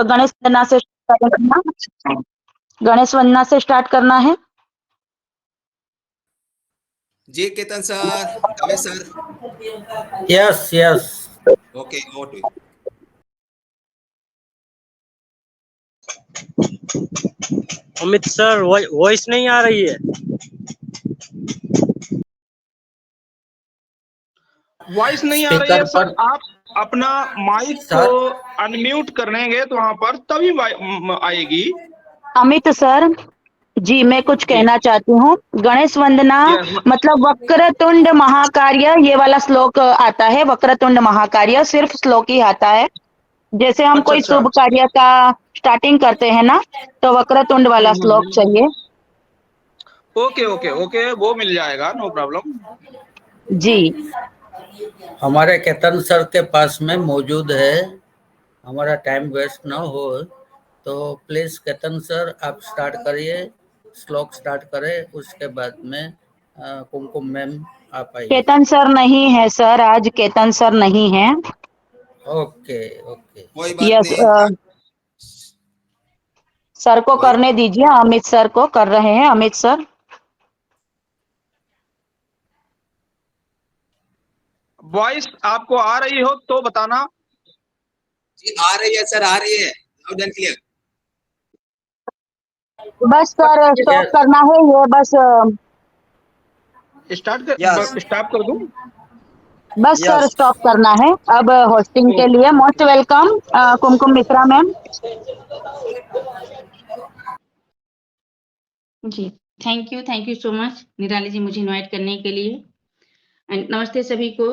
गणेश वंदना से गणेश वंदना से स्टार्ट करना है। जी Ketan sir, Dave sir. Yes yes okay, over to Amit sir, voice नहीं आ रही है। वॉइस नहीं आ रही है स्पीकर सर। पर आप अपना माइक को अनम्यूट करेंगे तो वहां पर तभी आएगी। अमित सर जी, मैं कुछ कहना चाहती हूँ। गणेश वंदना मतलब वक्रतुंड महाकार्य, ये वाला श्लोक आता है। वक्रतुंड महाकार्य सिर्फ श्लोक ही आता है। जैसे हम कोई शुभ कार्य का स्टार्टिंग करते हैं ना, तो वक्रतुंड वाला श्लोक चाहिए। ओके ओके ओके, वो मिल जाएगा, नो प्रॉब्लम जी। हमारे केतन सर के पास में मौजूद है। हमारा टाइम वेस्ट ना हो तो प्लीज केतन सर आप स्टार्ट करिए, श्लोक स्टार्ट करें, उसके बाद में कुमकुम मैम आप आइए। केतन सर नहीं है सर, आज केतन सर नहीं है। ओके ओके, कोई बात यस, नहीं। सर को करने दीजिए। अमित सर को कर रहे हैं। अमित सर, वॉइस आपको आ रही हो तो बताना। जी आ रही है सर, आ रही है, लाउड एंड क्लियर। बस सर स्टॉप करना है ये, बस स्टॉप कर दूं? बस सर स्टॉप करना है अब। होस्टिंग के लिए most welcome Kumkum Mishra ma'am. जी, thank you so much Nirali ji, मुझे इनवाइट करने के लिए। एंड नमस्ते सभी को,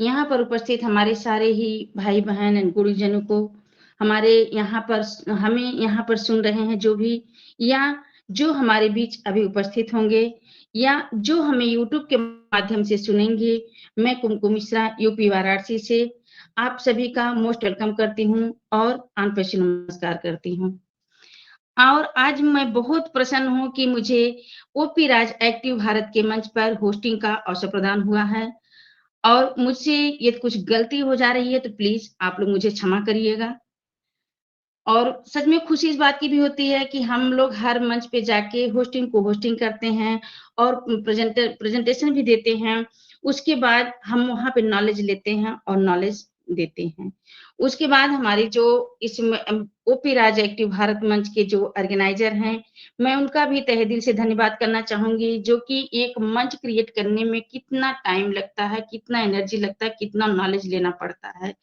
यहाँ पर उपस्थित हमारे सारे ही भाई बहन एंड गुरुजनों को, हमारे यहाँ पर हमें यहाँ पर सुन रहे हैं जो भी, या जो हमारे बीच अभी उपस्थित होंगे, या जो हमें यूट्यूब के माध्यम से सुनेंगे। मैं कुमकुम मिश्रा यूपी वाराणसी से आप सभी का मोस्ट वेलकम करती हूँ और आंतरिक नमस्कार करती हूँ। और आज मैं बहुत प्रसन्न हूँ कि मुझे ओपी राज एक्टिव भारत के मंच पर होस्टिंग का अवसर प्रदान हुआ है, और मुझसे ये कुछ गलती हो जा रही है तो प्लीज आप लोग मुझे क्षमा करिएगा। और सच में खुशी इस बात की भी होती है कि हम लोग हर मंच पे जाके होस्टिंग को होस्टिंग करते हैं और प्रेजेंटेशन भी देते हैं। उसके बाद हम वहाँ पे नॉलेज लेते हैं और नॉलेज देते हैं। उसके बाद हमारी जो इस ओपी राज एक्टिव भारत मंच के जो ऑर्गेनाइजर हैं, मैं उनका भी तहे दिल से धन्यवाद करना चाहूंगी, जो कि एक मंच क्रिएट करने में कितना टाइम लगता है, कितना एनर्जी लगता है, कितना नॉलेज लेना पड़ता है।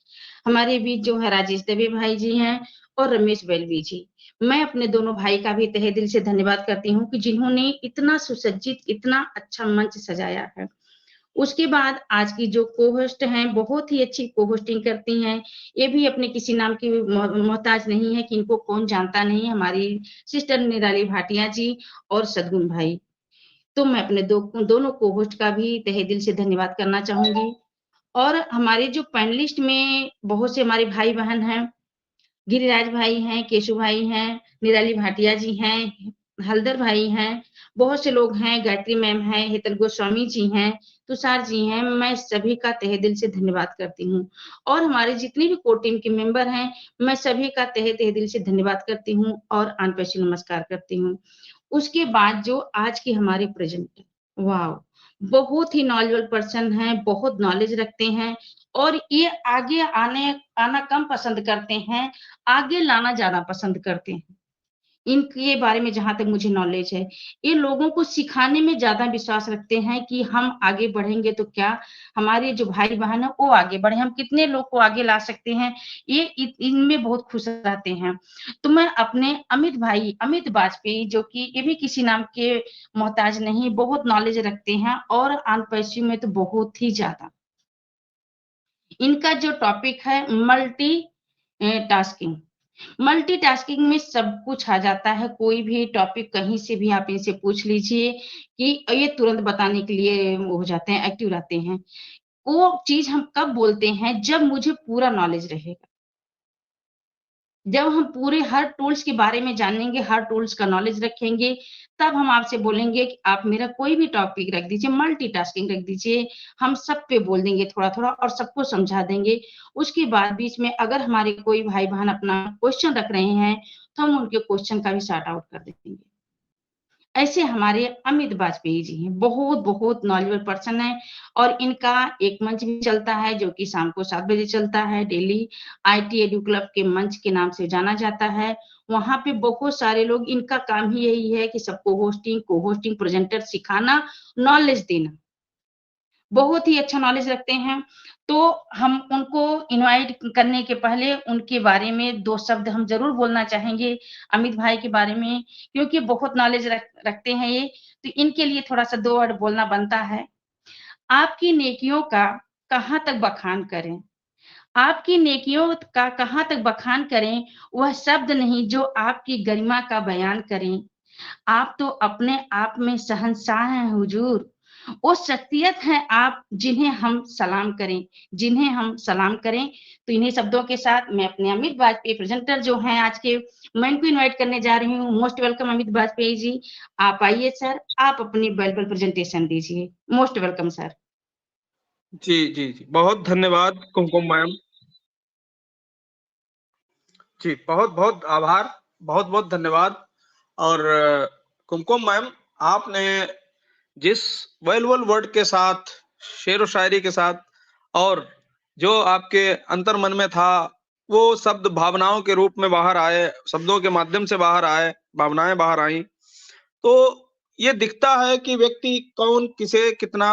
हमारे बीच जो है राजेश दवे भाई जी हैं और रमेश बेलवी जी। मैं अपने दोनों भाई का भी तहे दिल से धन्यवाद करती हूँ कि जिन्होंने इतना सुसज्जित, इतना अच्छा मंच सजाया है। उसके बाद आज की जो को-होस्ट हैं, बहुत ही अच्छी को-होस्टिंग करती हैं। ये भी अपने किसी नाम की मोहताज नहीं है कि इनको कौन जानता नहीं है, हमारी सिस्टर निराली भाटिया जी और सदगुण भाई। तो मैं अपने दोनों को-होस्ट का भी तहे दिल से धन्यवाद करना चाहूंगी। और हमारे जो पैनलिस्ट में बहुत से हमारे भाई बहन हैं, गिरिराज भाई हैं, केशु भाई हैं, निराली भाटिया जी हैं, हलदर भाई हैं, बहुत से लोग हैं, गायत्री मैम हैं, हेतल गोस्वामी जी हैं, तुषार जी हैं। मैं सभी का तहे दिल से धन्यवाद करती हूँ। और हमारे जितने भी कोर टीम के मेंबर हैं, मैं सभी का तहे दिल से धन्यवाद करती हूँ और आंतरिक नमस्कार करती हूँ। उसके बाद जो आज के हमारे प्रेजेंटर, वाह, बहुत ही नॉलेजेबल पर्सन हैं, बहुत नॉलेज रखते हैं, और ये आगे आना कम पसंद करते हैं, आगे लाना ज्यादा पसंद करते हैं। इनके बारे में जहां तक मुझे नॉलेज है, ये लोगों को सिखाने में ज्यादा विश्वास रखते हैं कि हम आगे बढ़ेंगे तो क्या हमारे जो भाई बहन है वो आगे बढ़े, हम कितने लोग को आगे ला सकते हैं, ये इनमें बहुत खुश रहते हैं। तो मैं अपने अमित भाई, अमित वाजपेयी, जो कि ये भी किसी नाम के मोहताज नहीं, बहुत नॉलेज रखते हैं और अनपैसी में तो बहुत ही ज्यादा। इनका जो टॉपिक है मल्टी टास्किंग, मल्टीटास्किंग में सब कुछ आ जाता है। कोई भी टॉपिक कहीं से भी आप इनसे पूछ लीजिए कि ये तुरंत बताने के लिए हो जाते हैं, एक्टिव रहते हैं। वो चीज हम कब बोलते हैं, जब मुझे पूरा नॉलेज रहेगा। जब हम पूरे हर टूल्स के बारे में जानेंगे, हर टूल्स का नॉलेज रखेंगे, तब हम आपसे बोलेंगे कि आप मेरा कोई भी टॉपिक रख दीजिए, मल्टीटास्किंग रख दीजिए, हम सब पे बोल देंगे थोड़ा-थोड़ा और सबको समझा देंगे। उसके बाद बीच में अगर हमारे कोई भाई-बहन अपना क्वेश्चन रख रहे हैं, तो हम उनके क्वेश्चन का भी सॉर्ट आउट कर देंगे। ऐसे हमारे अमित बाजपेयी जी हैं, बहुत नॉलेजेबल पर्सन है और इनका एक मंच भी चलता है जो कि शाम को 7 बजे चलता है डेली, आईटी एडू क्लब के मंच के नाम से जाना जाता है। वहाँ पे बहुत सारे लोग, इनका काम ही यही है कि सबको होस्टिंग, को-होस्टिंग, प्रेजेंटर सिखाना, नॉलेज देना। बहुत ही अच्छा नॉलेज रखते हैं, तो हम उनको इनवाइट करने के पहले उनके बारे में 2 शब्द हम ज़रूर बोलना चाहेंगे, अमित भाई के बारे में, क्योंकि बहुत नॉलेज रखते हैं ये, तो इनके लिए थोड़ा-सा 2 वर्ड बोलना बनता है। आपकी नेकियों का कहाँ तक बखान करें? आपकी नेकियों का कहाँ तक बखान करें, वह शब्द नहीं जो आपकी गरिमा का बयान करें। आप तो अपने आप में शहंशाह हैं हुजूर। वो शख्सियत हैं आप जिन्हें हम सलाम करें, जिन्हें हम सलाम करें। तो इन्हीं शब्दों के साथ मैं अपने अमित बाजपेयी प्रेजेंटर जो हैं आज के, मैं इनको इनवाइट करने जा रही हूँ। Most welcome Amit Bajpai ji. आप आइए सर, आप अपनी वैल्यूएबल प्रेजेंटेशन दीजिए। Most welcome sir. जी जी जी, बहुत धन्यवाद कुमकुम मैम जी, बहुत बहुत आभार, बहुत बहुत धन्यवाद। और कुमकुम मैम, आपने जिस वैल्यूएबल वर्ड के साथ, शेर व शायरी के साथ, और जो आपके अंतर मन में था, वो शब्द भावनाओं के रूप में बाहर आए, शब्दों के माध्यम से बाहर आए, भावनाएं बाहर आई। तो ये दिखता है कि व्यक्ति कौन किसे कितना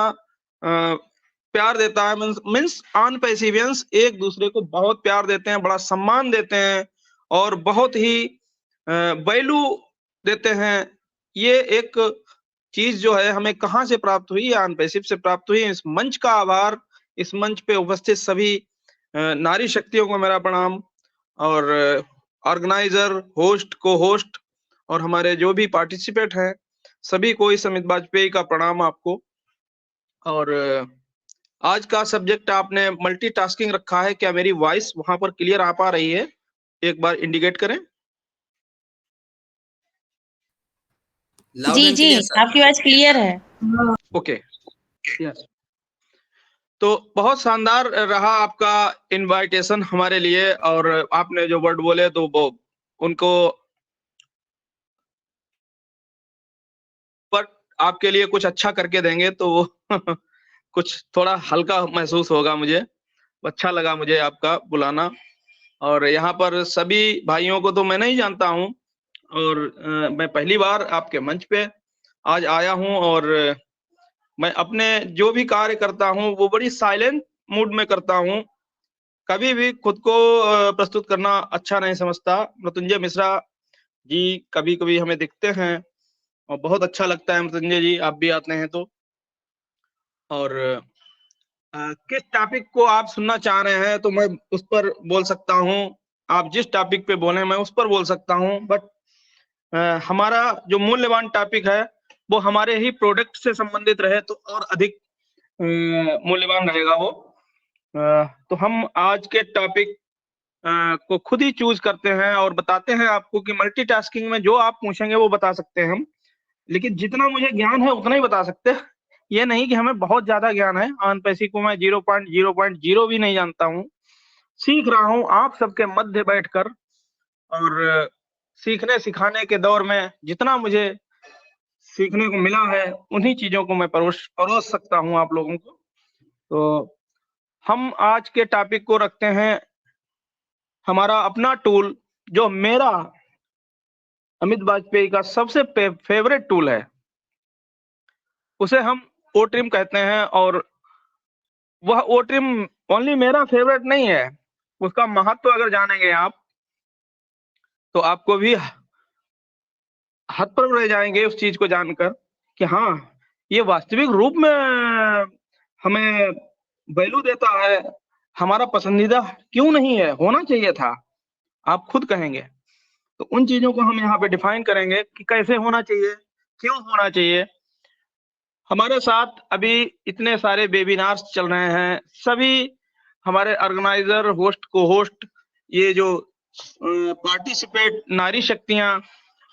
प्यार देता है। मीन्स ऑन पेसिवियंस, एक दूसरे को बहुत प्यार देते हैं, बड़ा सम्मान देते हैं और बहुत ही वैल्यू देते हैं। ये एक चीज जो है हमें कहाँ से प्राप्त हुई? ऑन पैसिव से प्राप्त हुई। इस मंच का आभार, इस मंच पे उपस्थित सभी नारी शक्तियों को मेरा प्रणाम, और ऑर्गेनाइजर, होस्ट, को होस्ट और हमारे जो भी पार्टिसिपेट हैं, सभी को इस अमित बाजपेयी का प्रणाम आपको। और आज का सब्जेक्ट आपने मल्टीटास्किंग रखा है। क्या मेरी वॉइस वहां पर क्लियर आ पा रही है? एक बार इंडिकेट करें। Loud जी and जी, clear, sir. आपकी आवाज क्लियर है। Okay, yes. तो बहुत शानदार रहा आपका इनवाइटेशन हमारे लिए, और आपने जो वर्ड बोले तो वो उनको पर आपके लिए कुछ अच्छा करके देंगे तो वो कुछ थोड़ा हल्का महसूस होगा। मुझे अच्छा लगा, मुझे आपका बुलाना। और यहाँ पर सभी भाइयों को तो मैं नहीं जानता हूँ, और मैं पहली बार आपके मंच पे आज आया हूँ, और मैं अपने जो भी कार्य करता हूँ वो बड़ी साइलेंट मूड में करता हूँ। कभी भी खुद को प्रस्तुत करना अच्छा नहीं समझता। मृत्युंजय मिश्रा जी कभी-कभी हमें दिखते हैं और बहुत अच्छा लगता है। मृत्युंजय जी, आप भी आते हैं तो। और किस टॉपिक को आप सुनना चाह रहे हैं तो मैं उस पर बोल सकता हूँ। आप जिस टॉपिक पे बोले मैं उस पर बोल सकता हूँ, बट हमारा जो मूल्यवान टॉपिक है वो हमारे ही प्रोडक्ट से संबंधित रहे तो और अधिक मूल्यवान रहेगा वो। तो हम आज के टॉपिक को खुद ही चूज करते हैं और बताते हैं आपको कि मल्टीटास्किंग में जो आप पूछेंगे वो बता सकते हैं हम, लेकिन जितना मुझे ज्ञान है उतना ही बता सकते हैं। ये नहीं कि हमें बहुत ज्यादा ज्ञान है। ऑन पैसिव को मैं 0.0.0 भी नहीं जानता हूँ। सीख रहा हूँ आप सबके मध्य बैठकर, और सीखने सिखाने के दौर में जितना मुझे सीखने को मिला है उन्हीं चीजों को मैं परोस सकता हूँ आप लोगों को। तो हम आज के टॉपिक को रखते हैं हमारा अपना टूल, जो मेरा अमित बाजपेयी का सबसे फेवरेट टूल है, उसे हम ओट्रिम कहते हैं। और वह ओट्रिम ओनली मेरा फेवरेट नहीं है, उसका महत्व अगर जानेंगे आप तो आपको भी हतप्रभ रह जाएंगे उस चीज को जानकर कि हाँ, ये वास्तविक रूप में हमें वैल्यू देता है। हमारा पसंदीदा क्यों नहीं है, होना चाहिए था, आप खुद कहेंगे। तो उन चीजों को हम यहाँ पे डिफाइन करेंगे कि कैसे होना चाहिए, क्यों होना चाहिए। हमारे साथ अभी इतने सारे वेबिनार्स चल रहे हैं, सभी हमारे ऑर्गेनाइजर, होस्ट, को होस्ट, ये जो पार्टिसिपेट नारी शक्तियां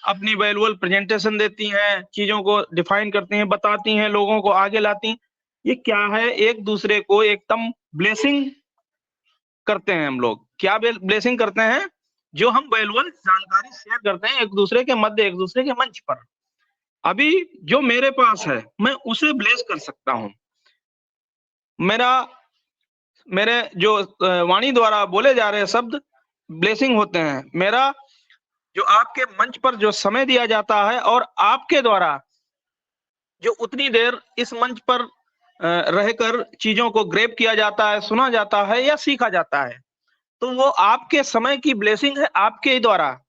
अपनी वैल्यूअल प्रेजेंटेशन देती हैं, चीजों को डिफाइन करती हैं, बताती हैं, लोगों को आगे लाती हैं। ये क्या है, एक दूसरे को एकदम ब्लेसिंग करते हैं हम लोग। क्या ब्लेसिंग करते हैं? जो हम वैल्यूअल जानकारी शेयर करते हैं एक दूसरे के मध्य, एक दूसरे के मंच पर। अभी जो मेरे पास है मैं उसे ब्लेस कर सकता हूं। मेरे जो वाणी द्वारा बोले जा रहे शब्द ब्लेसिंग होते हैं। मेरा जो आपके मंच पर जो समय दिया जाता है और आपके द्वारा जो उतनी देर इस मंच पर रहकर चीजों को ग्रैब किया जाता है, सुना जाता है या सीखा जाता है, तो वो आपके समय की ब्लेसिंग है, आपके द्वारा।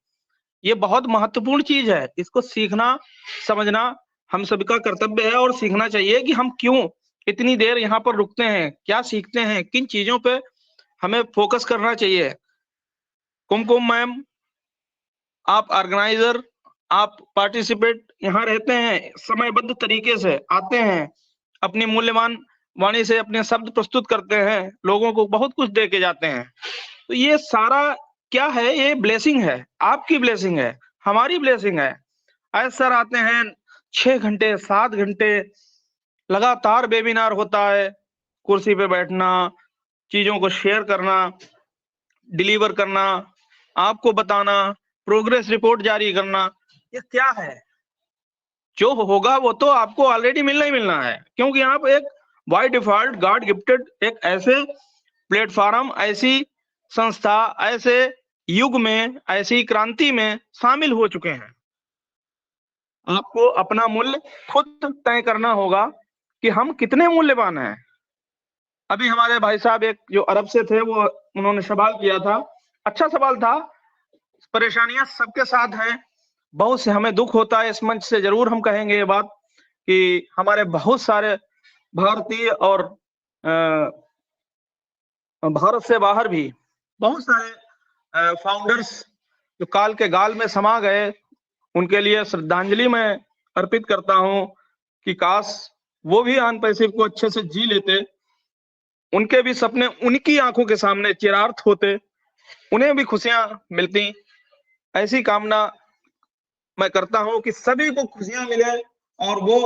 ये बहुत महत्वपूर्ण चीज है। इसको सीखना, समझना हम सबका कर्तव्य है और सीखना चाहिए कि हम क्यों इतनी देर यहाँ पर रुकते हैं, क्या सीखते हैं, किन चीजों पे हमें फोकस करना चाहिए। कुमकुम मैम, आप ऑर्गेनाइजर, आप पार्टिसिपेट यहाँ रहते हैं, समयबद्ध तरीके से आते हैं, अपनी मूल्यवान वाणी से अपने शब्द प्रस्तुत करते हैं, लोगों को बहुत कुछ दे के जाते हैं। तो ये सारा क्या है? ये ब्लेसिंग है, आपकी ब्लेसिंग है, हमारी ब्लेसिंग है। ऐसे सर आते हैं 6 घंटे 7 घंटे लगातार वेबिनार होता है, कुर्सी पे बैठना, चीजों को शेयर करना, डिलीवर करना, आपको बताना, प्रोग्रेस रिपोर्ट जारी करना। ये क्या है? जो होगा वो तो आपको ऑलरेडी मिलना ही मिलना है, क्योंकि आप एक बाय डिफॉल्ट गॉड गिफ्टेड एक ऐसे प्लेटफॉर्म, ऐसी संस्था, ऐसे युग में, ऐसी क्रांति में शामिल हो चुके हैं। आपको अपना मूल्य खुद तय करना होगा कि हम कितने मूल्यवान हैं। अभी हमारे भाई साहब एक जो अरब से थे, वो उन्होंने सवाल किया था, अच्छा सवाल था। परेशानियां सबके साथ हैं, बहुत से हमें दुख होता है। इस मंच से जरूर हम कहेंगे ये बात कि हमारे बहुत सारे भारतीय और भारत से बाहर भी बहुत सारे फाउंडर्स जो काल के गाल में समा गए, उनके लिए श्रद्धांजलि मैं अर्पित करता हूं कि काश वो भी ऑन पैसिव को अच्छे से जी लेते, उनके भी सपने उनकी आंखों के सामने चिरार्थ होते, उन्हें भी खुशियां मिलती। ऐसी कामना मैं करता हूं कि सभी को खुशियां मिले और वो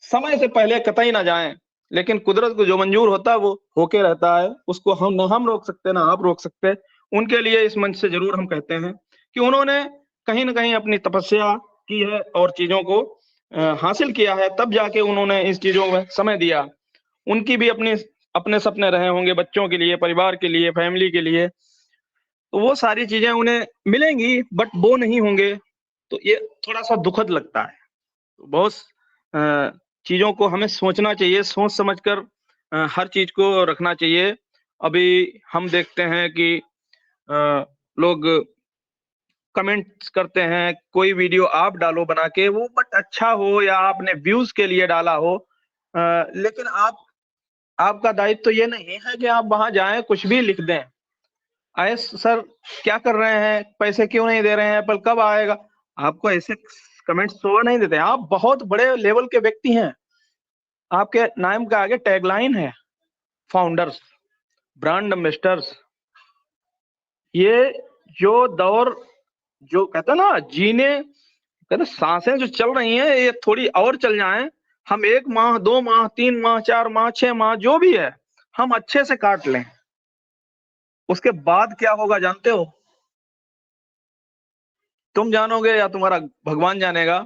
समय से पहले कतई ना जाएं। लेकिन कुदरत को जो मंजूर होता है वो होके रहता है, उसको हम रोक सकते ना आप रोक सकते। उनके लिए इस मंच से जरूर हम कहते हैं कि उन्होंने कहीं ना कहीं अपनी तपस्या की है और चीजों को हासिल किया है, तब जाके उन्होंने इस चीजों में समय दिया। उनकी भी अपने सपने रहे होंगे, बच्चों के लिए, परिवार के लिए, फैमिली के लिए, तो वो सारी चीजें उन्हें मिलेंगी बट वो नहीं होंगे, तो ये थोड़ा सा दुखद लगता है। तो बहुत चीजों को हमें सोचना चाहिए, सोच समझकर हर चीज को रखना चाहिए। अभी हम देखते हैं कि लोग कमेंट्स करते हैं, कोई वीडियो आप डालो बना के, वो बट अच्छा हो या आपने व्यूज के लिए डाला हो, लेकिन आपका दायित्व तो ये नहीं है कि आप वहां जाएं कुछ भी लिख दें। सर क्या कर रहे हैं, पैसे क्यों नहीं दे रहे हैं, एप्पल कब आएगा, आपको ऐसे कमेंट्स शो नहीं देते। आप बहुत बड़े लेवल के व्यक्ति हैं, आपके नाम के आगे टैगलाइन है फाउंडर्स, ब्रांड एम्बेसडर्स। ये जो दौर जो कहते हैं ना जीने, कहते सांसें जो चल रही हैं ये थोड़ी और चल जाएं, हम 1 माह 2 माह 3 माह 4 माह 6 माह जो भी है हम अच्छे से काट लें, उसके बाद क्या होगा जानते हो? तुम जानोगे या तुम्हारा भगवान जानेगा।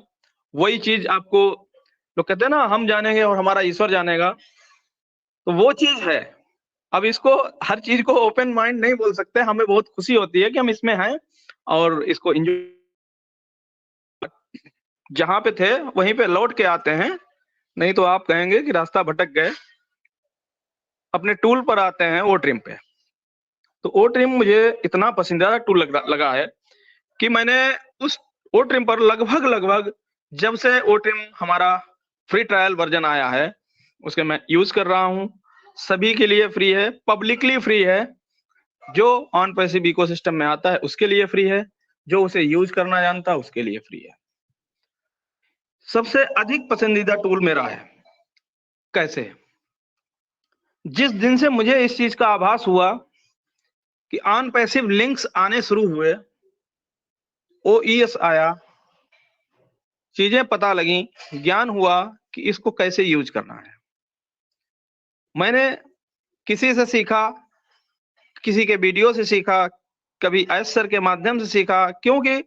वही चीज आपको लोग कहते हैं ना, हम जानेंगे और हमारा ईश्वर जानेगा, तो वो चीज है। अब इसको हर चीज को ओपन माइंड नहीं बोल सकते। हमें बहुत खुशी होती है कि हम इसमें हैं और इसको एंजॉय, जहां पे थे वहीं पे लौट के आते हैं, नहीं तो आप कहेंगे कि रास्ता भटक गए। अपने टूल पर आते हैं ओ ट्रिम पे। तो ओ ट्रिम मुझे इतना पसंदीदा टूल लगा है कि मैंने उस ओ ट्रिम पर लगभग जब से ओ ट्रिम हमारा फ्री ट्रायल वर्जन आया है उसके मैं यूज कर रहा हूं। सभी के लिए फ्री है, पब्लिकली फ्री है। जो ऑन पैसिव इकोसिस्टम में आता है उसके लिए फ्री है, जो उसे यूज करना जानता है उसके लिए फ्री है। सबसे अधिक पसंदीदा टूल मेरा है। कैसे? जिस दिन से मुझे इस चीज का आभास हुआ कि ऑन पैसिव लिंक्स आने शुरू हुए, OES आया, चीजें पता लगी, ज्ञान हुआ कि इसको कैसे यूज करना है। मैंने किसी से सीखा, किसी के वीडियो से सीखा, कभी एस सर के माध्यम से सीखा, क्योंकि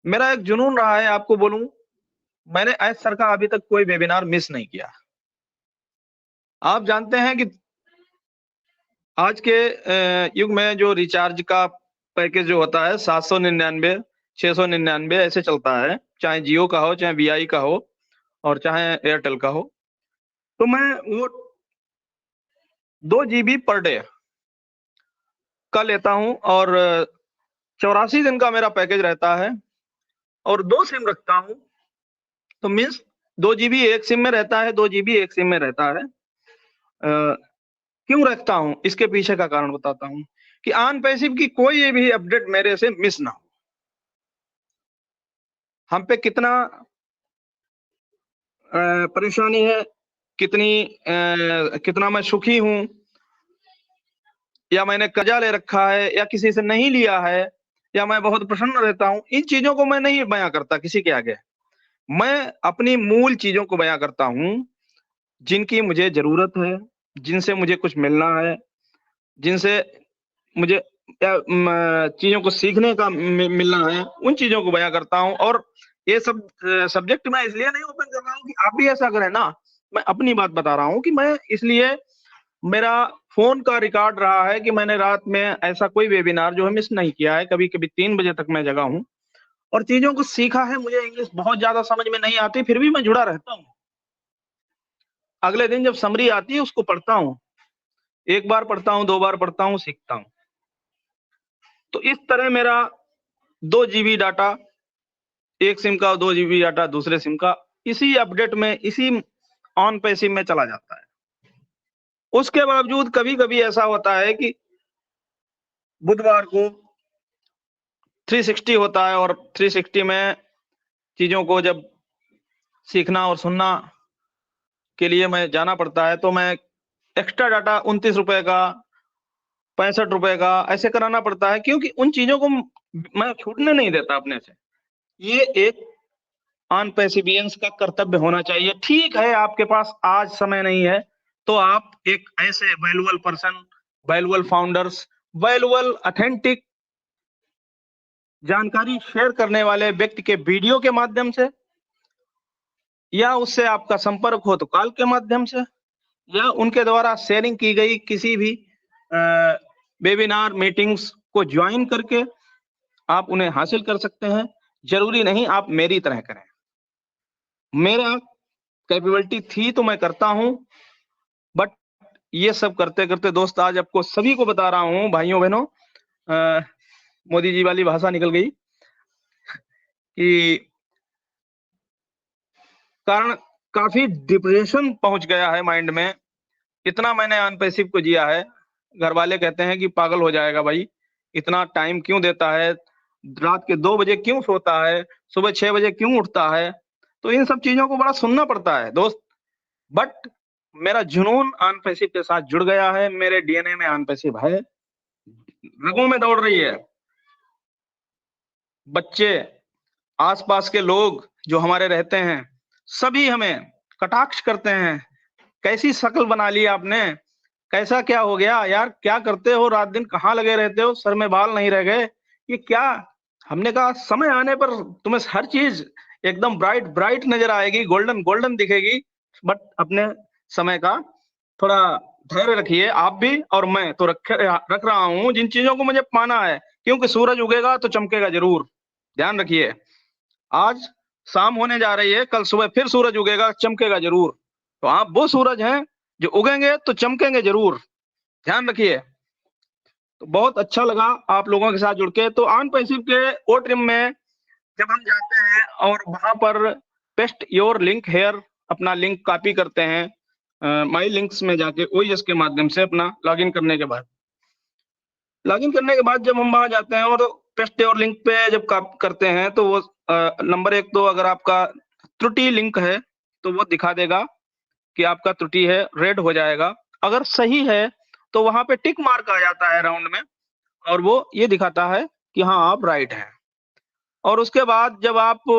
मेरा एक जुनून रहा है। आपको बोलूं, मैंने एस सर का अभी तक कोई वेबिनार मिस नहीं किया। आप जानते हैं कि आज के युग में जो रिचार्ज का पैकेज जो होता है 799, 699 ऐसे चलता है, चाहे जियो का हो, चाहे VI का हो और चाहे एयरटेल का हो। तो मैं वो 2 GB पर डे का लेता हूं और 84 दिन का मेरा पैकेज रहता है और 2 सिम रखता हूं। तो मीन्स 2 GB एक सिम में रहता है, 2 GB एक सिम में रहता है। क्यों रखता हूं, इसके पीछे का कारण बताता हूं कि ऑन पैसिव की कोई भी अपडेट मेरे से मिस ना हो। हम पे कितना परेशानी है, कितना मैं सुखी हूं, या मैंने कर्जा ले रखा है, या किसी से नहीं लिया है, या मैं बहुत प्रसन्न रहता हूं, इन चीजों को मैं नहीं बयां करता किसी के आगे। मैं अपनी मूल चीजों को बयां करता हूं, जिनकी मुझे जरूरत है, जिनसे मुझे कुछ मिलना है, जिनसे मुझे चीजों को सीखने का मिलना है, उन चीजों को बयां करता हूं। और ये सब सब्जेक्ट मैं इसलिए नहीं ओपन कर रहा हूं कि आप भी ऐसा करें ना, मैं अपनी बात बता रहा हूं कि मैं इसलिए, मेरा फोन का रिकॉर्ड रहा है कि मैंने रात में ऐसा कोई वेबिनार जो है मिस नहीं किया है। कभी कभी 3 बजे तक मैं जगा हूं और चीजों को सीखा है। मुझे इंग्लिश बहुत ज्यादा समझ में नहीं आती, फिर भी मैं जुड़ा रहता हूं। अगले दिन जब समरी आती है उसको पढ़ता हूं, 1 बार पढ़ता हूं, 2 बार पढ़ता हूं, सीखता हूं। तो इस तरह मेरा 2 GB डाटा एक सिम का, 2 GB डाटा दूसरे सिम का, इसी अपडेट में, इसी ऑन पैसिव में चला जाता है। उसके बावजूद कभी कभी ऐसा होता है कि बुधवार को 360 होता है और 360 में चीजों को जब सीखना और सुनना के लिए मैं जाना पड़ता है, तो मैं एक्स्ट्रा डाटा 29 रुपए का, 65 रुपए का ऐसे कराना पड़ता है, क्योंकि उन चीजों को मैं छूटने नहीं देता अपने से। ये एक ऑन पैसिवियंस का कर्तव्य होना चाहिए। ठीक है, आपके पास आज समय नहीं है तो आप एक ऐसे valuable person, valuable founders, valuable authentic जानकारी शेयर करने वाले व्यक्ति के वीडियो के माध्यम से, या उससे आपका संपर्क हो तो कॉल के माध्यम से, या उनके द्वारा शेयरिंग की गई किसी भी वेबिनार मीटिंग्स को ज्वाइन करके आप उन्हें हासिल कर सकते हैं। जरूरी नहीं आप मेरी तरह करें। मेरा कैपेबिलिटी थी तो मैं करता हूं, बट ये सब करते करते दोस्त आज आपको सभी को बता रहा हूं, भाइयों बहनों, मोदी जी वाली भाषा निकल गई कि कारण काफी डिप्रेशन पहुंच गया है माइंड में। इतना मैंने ऑन पैसिव को जिया है। घर वाले कहते हैं कि पागल हो जाएगा भाई, इतना टाइम क्यों देता है, रात के 2 बजे क्यों सोता है, सुबह 6 बजे क्यों उठता है। तो इन सब चीजों को बड़ा सुनना पड़ता है दोस्त। बट मेरा जुनून ऑन पैसिव के साथ जुड़ गया है, मेरे DNA में ऑन पैसिव है, रगों में दौड़ रही है। बच्चे, आसपास के लोग जो हमारे रहते हैं, सभी हमें कटाक्ष करते हैं, कैसी शक्ल बना ली आपने, कैसा क्या हो गया यार, क्या करते हो, रात दिन कहाँ लगे रहते हो, सर में बाल नहीं रह गए, ये क्या। हमने कहा समय आने पर तुम्हें हर चीज एकदम ब्राइट ब्राइट नजर आएगी, गोल्डन गोल्डन दिखेगी, बट अपने समय का थोड़ा धैर्य रखिए। आप भी और मैं तो रख रहा हूं जिन चीजों को मुझे पाना है, क्योंकि सूरज उगेगा तो चमकेगा जरूर। ध्यान रखिए, आज शाम होने जा रही है, कल सुबह फिर सूरज उगेगा, चमकेगा जरूर। तो आप वो सूरज हैं जो उगेंगे तो चमकेंगे जरूर। ध्यान रखिए। तो बहुत अच्छा लगा आप लोगों के साथ जुड़ के। तो ऑन पैसिव के ओ ट्रिम में जब हम जाते हैं और वहां पर पेस्ट योर लिंक हेयर, अपना लिंक कॉपी करते हैं माई लिंक्स में जाके OES के माध्यम से अपना लॉगिन करने के बाद जब हम वहां जाते हैं और पेस्ट योर लिंक पे जब करते हैं तो वो नंबर 1 तो अगर आपका त्रुटि लिंक है तो वो दिखा देगा कि आपका त्रुटि है, रेड हो जाएगा। अगर सही है तो वहां पे टिक मार्क आ जाता है राउंड में और वो ये दिखाता है कि हाँ आप राइट हैं। और उसके बाद जब आप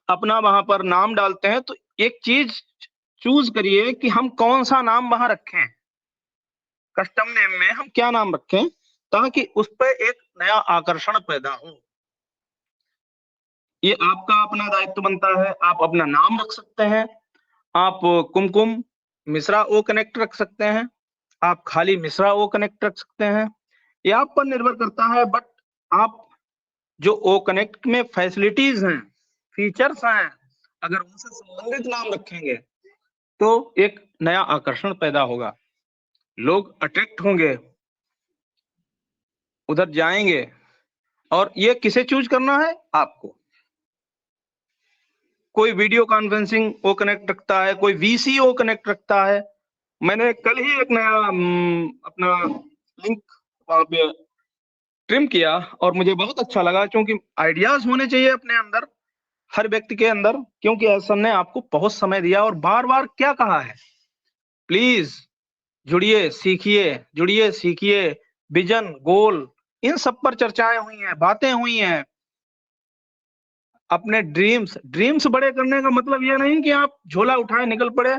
अपना वहां पर नाम डालते हैं तो एक चीज चूज करिए कि हम कौन सा नाम वहां रखें, कस्टम नेम में हम क्या नाम रखें, ताकि उस पर एक नया आकर्षण पैदा हो। ये आपका अपना दायित्व बनता है। आप अपना नाम रख सकते हैं, आप कुमकुम मिश्रा ओ कनेक्ट रख सकते हैं, आप खाली मिश्रा ओ कनेक्ट रख सकते हैं, ये आप पर निर्भर करता है। बट आप जो ओ कनेक्ट में फैसिलिटीज हैं, फीचर्स हैं, अगर उनसे संबंधित नाम रखेंगे तो एक नया आकर्षण पैदा होगा, लोग अट्रैक्ट होंगे, उधर जाएंगे। और ये किसे चूज करना है? आपको। कोई वीडियो कॉन्फ्रेंसिंग ओ कनेक्ट रखता है, कोई वीसीओ कनेक्ट रखता है। मैंने कल ही एक नया अपना लिंक वहां पे ट्रिम किया और मुझे बहुत अच्छा लगा, क्योंकि आइडियाज होने चाहिए अपने अंदर, हर व्यक्ति के अंदर। क्योंकि सर ने आपको बहुत समय दिया और बार बार क्या कहा है, प्लीज जुड़िए सीखिए, जुड़िए सीखिए। विजन, गोल, इन सब पर चर्चाएं हुई हैं, बातें हुई हैं। अपने ड्रीम्स बड़े करने का मतलब ये नहीं कि आप झोला उठाए निकल पड़े,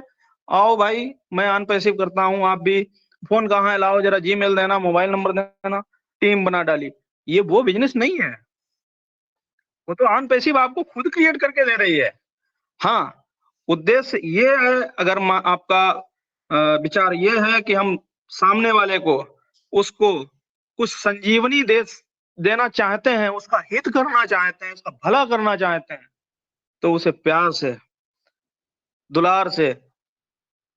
आओ भाई मैं ऑन पैसिव करता हूं, आप भी फोन कहाँ है, लाओ जरा जीमेल देना, मोबाइल नंबर देना, टीम बना डाली। ये वो बिजनेस नहीं है, वो तो ऑन पैसिव आपको खुद क्रिएट करके दे रही है। हाँ, उद्देश्य ये है, अगर आपका विचार ये है कि हम सामने वाले को, उसको कुछ संजीवनी देना चाहते हैं, उसका हित करना चाहते हैं, उसका भला करना चाहते हैं, तो उसे प्यार से, दुलार से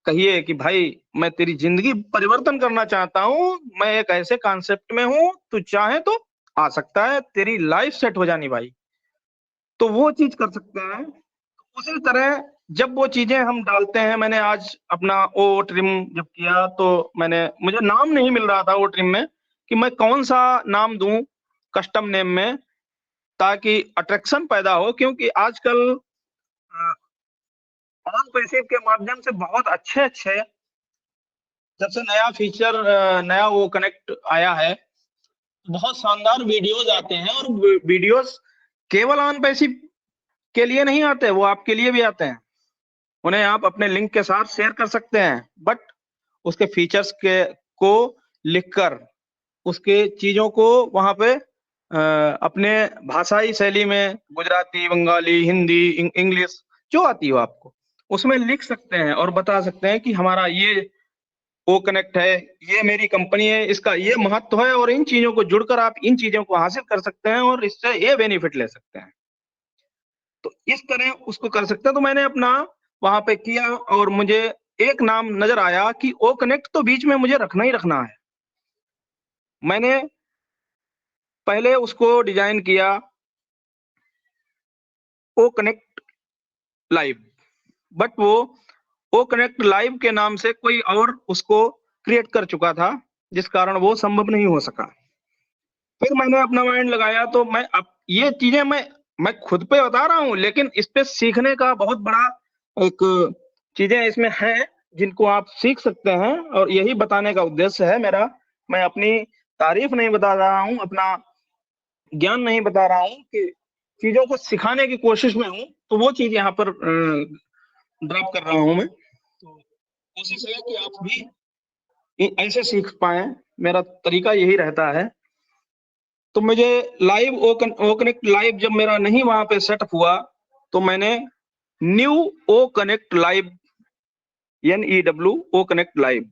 कहिए कि भाई मैं तेरी जिंदगी परिवर्तन करना चाहता हूं, मैं एक ऐसे कॉन्सेप्ट में हूं, तू चाहे तो आ सकता है, तेरी लाइफ सेट हो जानी भाई। तो वो चीज कर सकते हैं। उसी तरह जब वो चीजें हम डालते हैं, मैंने आज अपना ओ ट्रिम जब किया तो मुझे नाम नहीं मिल रहा था ओ ट्रिम में कि मैं कौन सा नाम दूं कस्टम नेम में, ताकि अट्रैक्शन पैदा हो। क्योंकि आजकल ऑन पैसिव के माध्यम से बहुत अच्छे जब से नया फीचर, नया वो कनेक्ट आया है, बहुत शानदार वीडियोस आते हैं। और वीडियोस केवल ऑन पैसिव के लिए नहीं आते, वो आपके लिए भी आते हैं। उन्हें आप अपने लिंक के साथ शेयर कर सकते हैं, बट उसके फीचर्स को लिखकर, उसके चीजों को वहां पे अपने भाषाई शैली में, गुजराती, बंगाली, हिंदी, इंग्लिश जो आती हो आपको, उसमें लिख सकते हैं और बता सकते हैं कि हमारा ये ओ कनेक्ट है, ये मेरी कंपनी है, इसका ये महत्व है, और इन चीजों को जुड़कर आप इन चीजों को हासिल कर सकते हैं और इससे ये बेनिफिट ले सकते हैं। तो इस तरह उसको कर सकते हैं। तो मैंने अपना वहां पे किया और मुझे एक नाम नजर आया कि ओ कनेक्ट तो बीच में मुझे रखना ही रखना है। मैंने पहले उसको डिजाइन किया ओ कनेक्ट लाइव, बट वो ओ कनेक्ट लाइव के नाम से कोई और उसको क्रिएट कर चुका था, जिस कारण वो संभव नहीं हो सका। फिर मैंने अपना माइंड लगाया, तो मैं अब ये चीजें मैं खुद पे बता रहा हूँ, लेकिन इस पे सीखने का बहुत बड़ा एक चीजें इसमें है जिनको आप सीख सकते हैं, और यही बताने का उद्देश्य है मेरा। मैं अपनी तारीफ नहीं बता रहा हूँ, अपना ज्ञान नहीं बता रहा हूँ, कि चीजों को सिखाने की कोशिश में हूँ। तो वो चीज यहाँ पर ड्रॉप कर रहा हूँ मैं। तो कोशिश है कि आप भी ऐसे सीख पाए, मेरा तरीका यही रहता है। तो मुझे लाइव ओ कनेक्ट लाइव जब मेरा नहीं वहां पे सेटअप हुआ, तो मैंने new O connect live, NEW O connect live,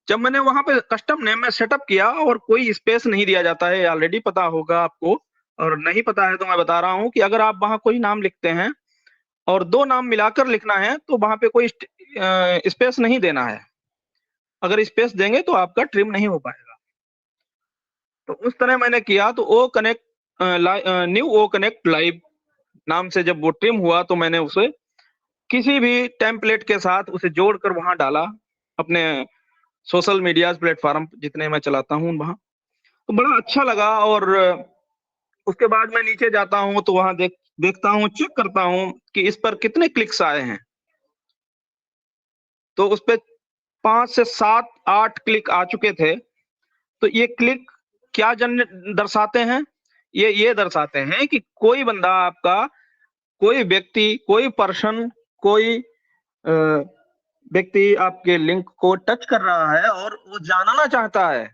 जब मैंने वहां पे कस्टम नेम में सेटअप किया, और कोई स्पेस नहीं दिया जाता है, ऑलरेडी पता होगा आपको, और नहीं पता है तो मैं बता रहा हूं कि अगर आप वहां कोई नाम लिखते हैं और दो नाम मिलाकर लिखना है, तो वहां पे कोई स्पेस नहीं देना है। अगर स्पेस देंगे तो आपका ट्रिम नहीं हो पाएगा। तो उस तरह मैंने किया। तो O connect new O connect live नाम से जब वो ट्रिम हुआ, तो मैंने उसे किसी भी टेम्पलेट के साथ उसे जोड़कर वहां डाला, अपने सोशल मीडिया प्लेटफॉर्म जितने मैं चलाता हूँ वहां। तो बड़ा अच्छा लगा। और उसके बाद मैं नीचे जाता हूँ तो वहां देखता हूँ, चेक करता हूँ कि इस पर कितने क्लिक्स आए हैं। तो उस पर 5 से 7, 8 क्लिक आ चुके थे। तो ये क्लिक क्या दर्शाते हैं? ये दर्शाते हैं कि कोई बंदा आपका, कोई व्यक्ति, कोई पर्सन, कोई व्यक्ति आपके लिंक को टच कर रहा है और वो जानना चाहता है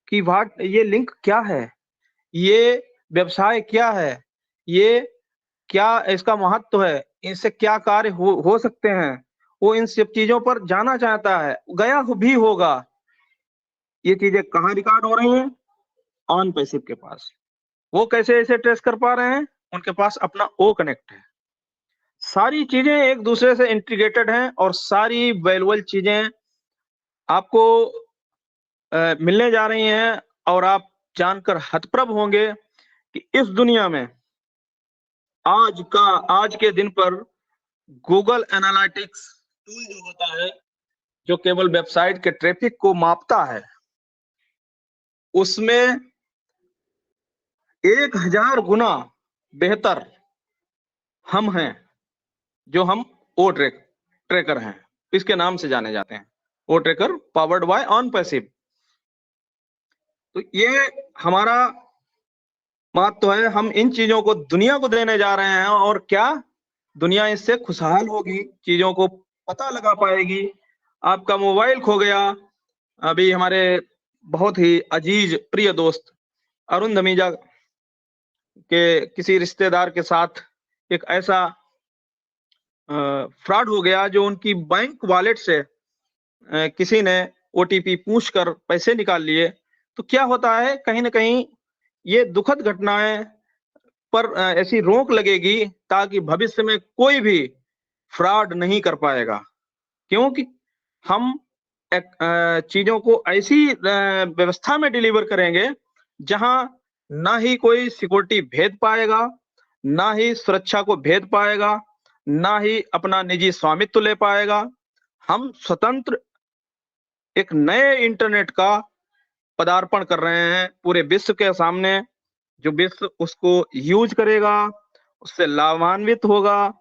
कि व्हाट, ये लिंक क्या है, ये व्यवसाय क्या है, ये क्या इसका महत्व है, इससे क्या कार्य हो सकते हैं, वो इन सब चीजों पर जानना चाहता है, गया भी होगा। ये चीजें कहाँ रिकॉर्ड हो रही हैं? ऑन पैसिव के पास। वो कैसे इसे ट्रेस कर पा रहे हैं? उनके पास अपना ओ कनेक्ट है। सारी चीजें एक दूसरे से इंटीग्रेटेड हैं और सारी वैल्यूएबल चीजें आपको मिलने जा रही हैं और आप जानकर हतप्रभ होंगे कि इस दुनिया में आज के दिन पर गूगल एनालिटिक्स टूल जो होता है, जो केवल वेबसाइट के ट्रैफिक को मापता है, उसमें 1000 गुना बेहतर हम हैं, जो हम ओ ट्रैकर हैं, इसके नाम से जाने जाते हैं, OTracker powered by OnPassive. तो ये हमारा महत्व है, हम इन चीजों को दुनिया को देने जा रहे हैं और क्या दुनिया इससे खुशहाल होगी, चीजों को पता लगा पाएगी। आपका मोबाइल खो गया, अभी हमारे बहुत ही अजीज प्रिय दोस्त अरुण धमीजा के किसी रिश्तेदार के साथ एक ऐसा फ्रॉड हो गया जो उनकी बैंक वॉलेट से किसी ने ओटीपी पूछकर पैसे निकाल लिए। तो क्या होता है, कहीं ना कहीं ये दुखद घटनाएं पर ऐसी रोक लगेगी ताकि भविष्य में कोई भी फ्रॉड नहीं कर पाएगा, क्योंकि हम चीजों को ऐसी व्यवस्था में डिलीवर करेंगे जहां ना ही कोई सिक्योरिटी भेद पाएगा, ना ही सुरक्षा को भेद पाएगा, ना ही अपना निजी स्वामित्व ले पाएगा। हम स्वतंत्र एक नए इंटरनेट का पदार्पण कर रहे हैं पूरे विश्व के सामने। जो विश्व उसको यूज करेगा, उससे लाभान्वित होगा,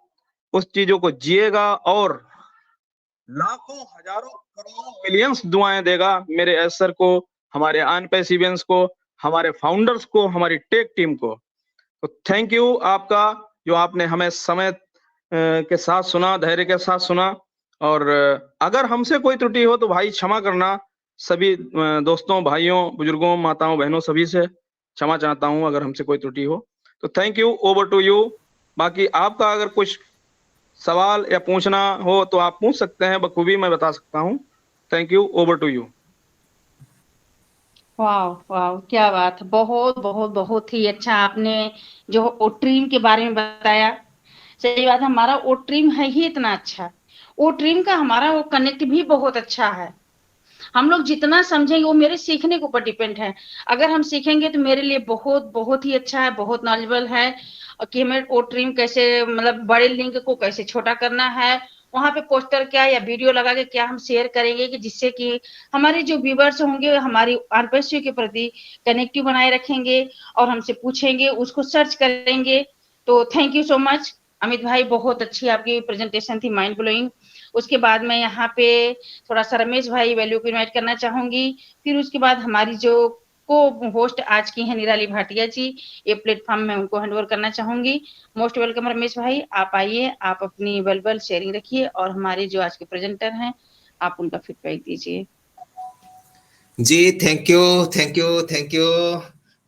उस चीजों को जिएगा और लाखों, हजारों, करोड़ों, मिलियंस दुआएं देगा मेरे एसर को, हमारे अनपैसिवियंस को, हमारे फाउंडर्स को, हमारी टेक टीम को। तो थैंक यू आपका, जो आपने हमें समय के साथ सुना, धैर्य के साथ सुना। और अगर हमसे कोई त्रुटि हो तो भाई क्षमा करना, सभी दोस्तों, भाइयों, बुजुर्गों, माताओं, बहनों, सभी से क्षमा चाहता हूं अगर हमसे कोई त्रुटि हो। तो thank you, over to you. बाकी आपका अगर कुछ सवाल या पूछना हो तो आप पूछ सकते हैं, बखूबी मैं बता सकता हूं। Thank you, over to you. वाह वाह, क्या बात, बहुत बहुत बहुत ही अच्छा आपने जो ओट्रीम के बारे में बताया। सही बात है, हमारा ओट्रीम है ही इतना अच्छा, ओट्रीम का हमारा वो कनेक्ट भी बहुत अच्छा है। हम लोग जितना समझेंगे वो मेरे सीखने के ऊपर डिपेंड है। अगर हम सीखेंगे तो मेरे लिए बहुत बहुत ही अच्छा है, बहुत नॉलेजेबल है कि हमें ओट्रीम कैसे, मतलब बड़े लिंक को कैसे छोटा करना है, वहां पे पोस्टर क्या या वीडियो लगा के क्या हम शेयर करेंगे कि जिससे कि हमारे जो व्यूवर्स होंगे हमारी आरपीएसयू के प्रति कनेक्टिव बनाए रखेंगे और हमसे पूछेंगे, उसको सर्च करेंगे। तो thank you so much Amit भाई, बहुत अच्छी आपकी प्रेजेंटेशन थी, माइंड ब्लोइंग। उसके बाद मैं यहाँ पे थोड़ा सा रमेश भाई वैल्यू को इनवाइट करना चाहूंगी, फिर उसके बाद हमारी जो को होस्ट आज की हैं निराली भाटिया जी, ये प्लेटफॉर्म में उनको हैंडओवर करना चाहूंगी। मोस्ट वेलकम रमेश भाई, आप आइए, आप अपनी वेल्युएबल शेयरिंग रखिए और हमारे जो आज के प्रेजेंटर हैं आप उनका फीडबैक दीजिए। जी thank you, thank you, thank you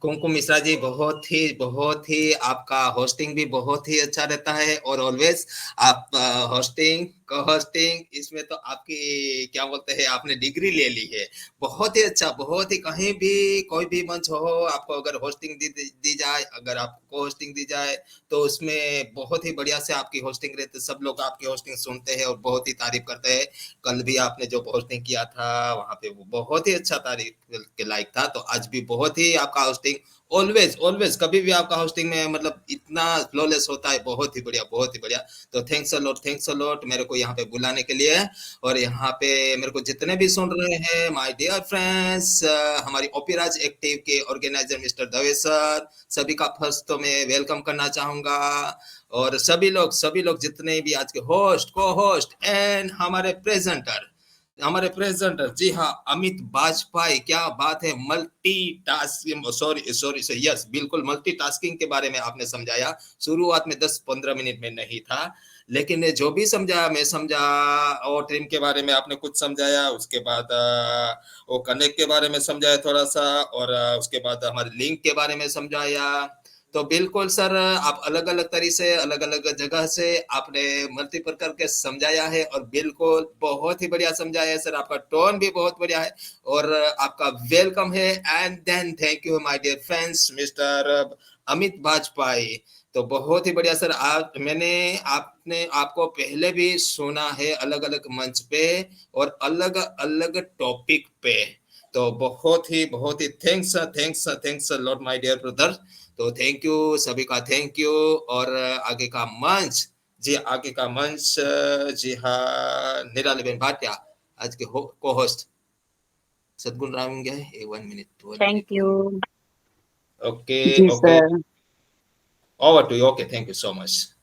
Kumkum Mishra ji, बहुत ही आपका होस्टिंग भी बहुत ही अच्छा रहता है और ऑलवेज आप होस्टिंग, को-होस्टिंग, इसमें तो आपकी क्या बोलते हैं, आपने डिग्री ले ली है। बहुत ही अच्छा, बहुत ही, कहीं भी कोई भी मंच हो, आपको अगर होस्टिंग दी जाए, अगर आपको होस्टिंग दी जाए तो उसमें बहुत ही बढ़िया से आपकी होस्टिंग रहती है। सब लोग आपकी होस्टिंग सुनते हैं और बहुत ही तारीफ करते हैं। कल भी आपने जो होस्टिंग किया था वहां पे वो बहुत ही अच्छा तारीफ के लायक था। तो आज भी बहुत ही आपका होस्टिंग ऑलवेज कभी भी आपका होस्टिंग में मतलब इतना फ्लॉलेस होता है। बहुत ही बढ़िया, बहुत ही बढ़िया। तो थैंक्स अ लॉट मेरे को यहाँ पे बुलाने के लिए। और यहाँ पे मेरे को जितने भी सुन रहे हैं माय डियर फ्रेंड्स, हमारी ओपीराज एक्टिव के ऑर्गेनाइजर मिस्टर दवे सर, सभी का फर्स्ट तो मैं वेलकम करना चाहूंगा। और सभी लोग जितने भी आज के होस्ट, को होस्ट एंड हमारे प्रेजेंटर, हमारे प्रेजेंटर, जी हाँ, अमित बाजपेयी, क्या बात है, मल्टीटास्किंग, सॉरी यस, बिल्कुल मल्टीटास्किंग के बारे में आपने समझाया। शुरुआत में 10-15 मिनट में नहीं था, लेकिन जो भी समझा मैं समझा। और टीम के बारे में आपने कुछ समझाया, उसके बाद वो कनेक्ट के बारे में समझाया थोड़ा सा, और उसके बाद हमारे लिंक के बारे में समझाया। तो बिल्कुल सर, आप अलग अलग तरीके से, अलग अलग जगह से आपने मल्टीपल करके समझाया है, और बिल्कुल बहुत ही बढ़िया समझाया है सर। आपका टोन भी बहुत बढ़िया है, और आपका वेलकम है। And then thank you my dear friends, mister Amit Bajpai. तो बहुत ही बढ़िया सर। आपने आपको पहले भी सुना है अलग अलग मंच पे और अलग अलग टॉपिक पे। तो बहुत ही thanks thanks lot my dear brother. तो थैंक यू, सभी का थैंक यू। और आगे का मंच, जी आगे का मंच, जी हाँ, निराली बेन भाटिया आज के को होस्ट सदगुण राम गए। 1 मिनट थैंक यू। ओके जी okay, sir. Over to you. Okay, thank you so much.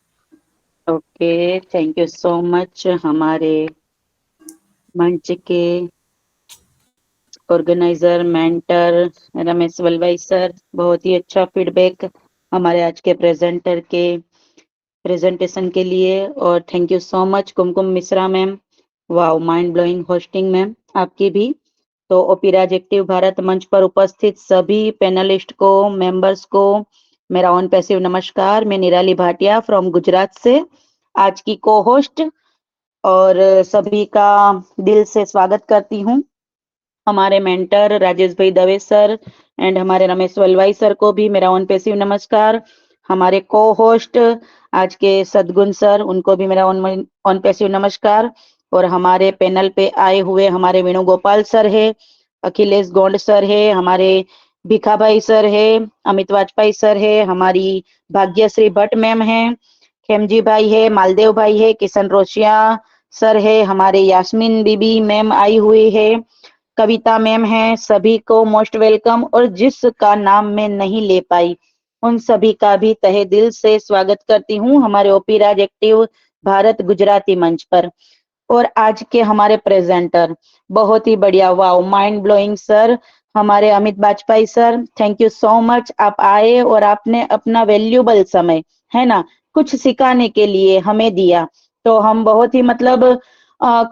Okay, thank you so much हमारे मंच के organiser mentor Ramesh Valvai sir. बहुत ही अच्छा फीडबैक हमारे आज के प्रेजेंटर के प्रेजेंटेशन के लिए। और thank you so much Kumkum Mishra ma'am, wow mind blowing hosting ma'am आपकी भी। तो ओपीराज एक्टिव भारत मंच पर उपस्थित सभी पैनलिस्ट को, मेंबर्स को मेरा ऑन पैसिव नमस्कार। मैं निराली भाटिया फ्रॉम गुजरात से आज की को होस्ट, और सभी का दिल से स्वागत करती हूँ। हमारे मेंटर राजेश भाई दवे सर एंड हमारे रमेश वलवाई सर को भी मेरा ऑन पैसिव नमस्कार। हमारे को होस्ट आज के सदगुण सर, उनको भी मेरा ऑन पैसिव नमस्कार। और हमारे पैनल पे आए हुए हमारे वेणुगोपाल सर है, अखिलेश गोंड सर है, हमारे भिखा भाई सर है, अमित वाजपेयी सर है, हमारी भाग्यश्री भट्ट मैम है, खेमजी भाई है, मालदेव भाई है, किशन रोशिया सर है, हमारे यास्मीन बीबी मैम आई हुई है, कविता मैम है। सभी को मोस्ट वेलकम। और जिसका नाम मैं नहीं ले पाई उन सभी का भी तहे दिल से स्वागत करती हूँ हमारे ओपीराज एक्टिव भारत गुजराती मंच पर। और आज के हमारे प्रेजेंटर बहुत ही बढ़िया, वाओ माइंड ब्लोइंग सर, हमारे Amit Bajpai sir. Thank you so much, आप आए और आपने अपना वैल्यूबल समय, है ना, कुछ सिखाने के लिए हमें दिया। तो हम बहुत ही मतलब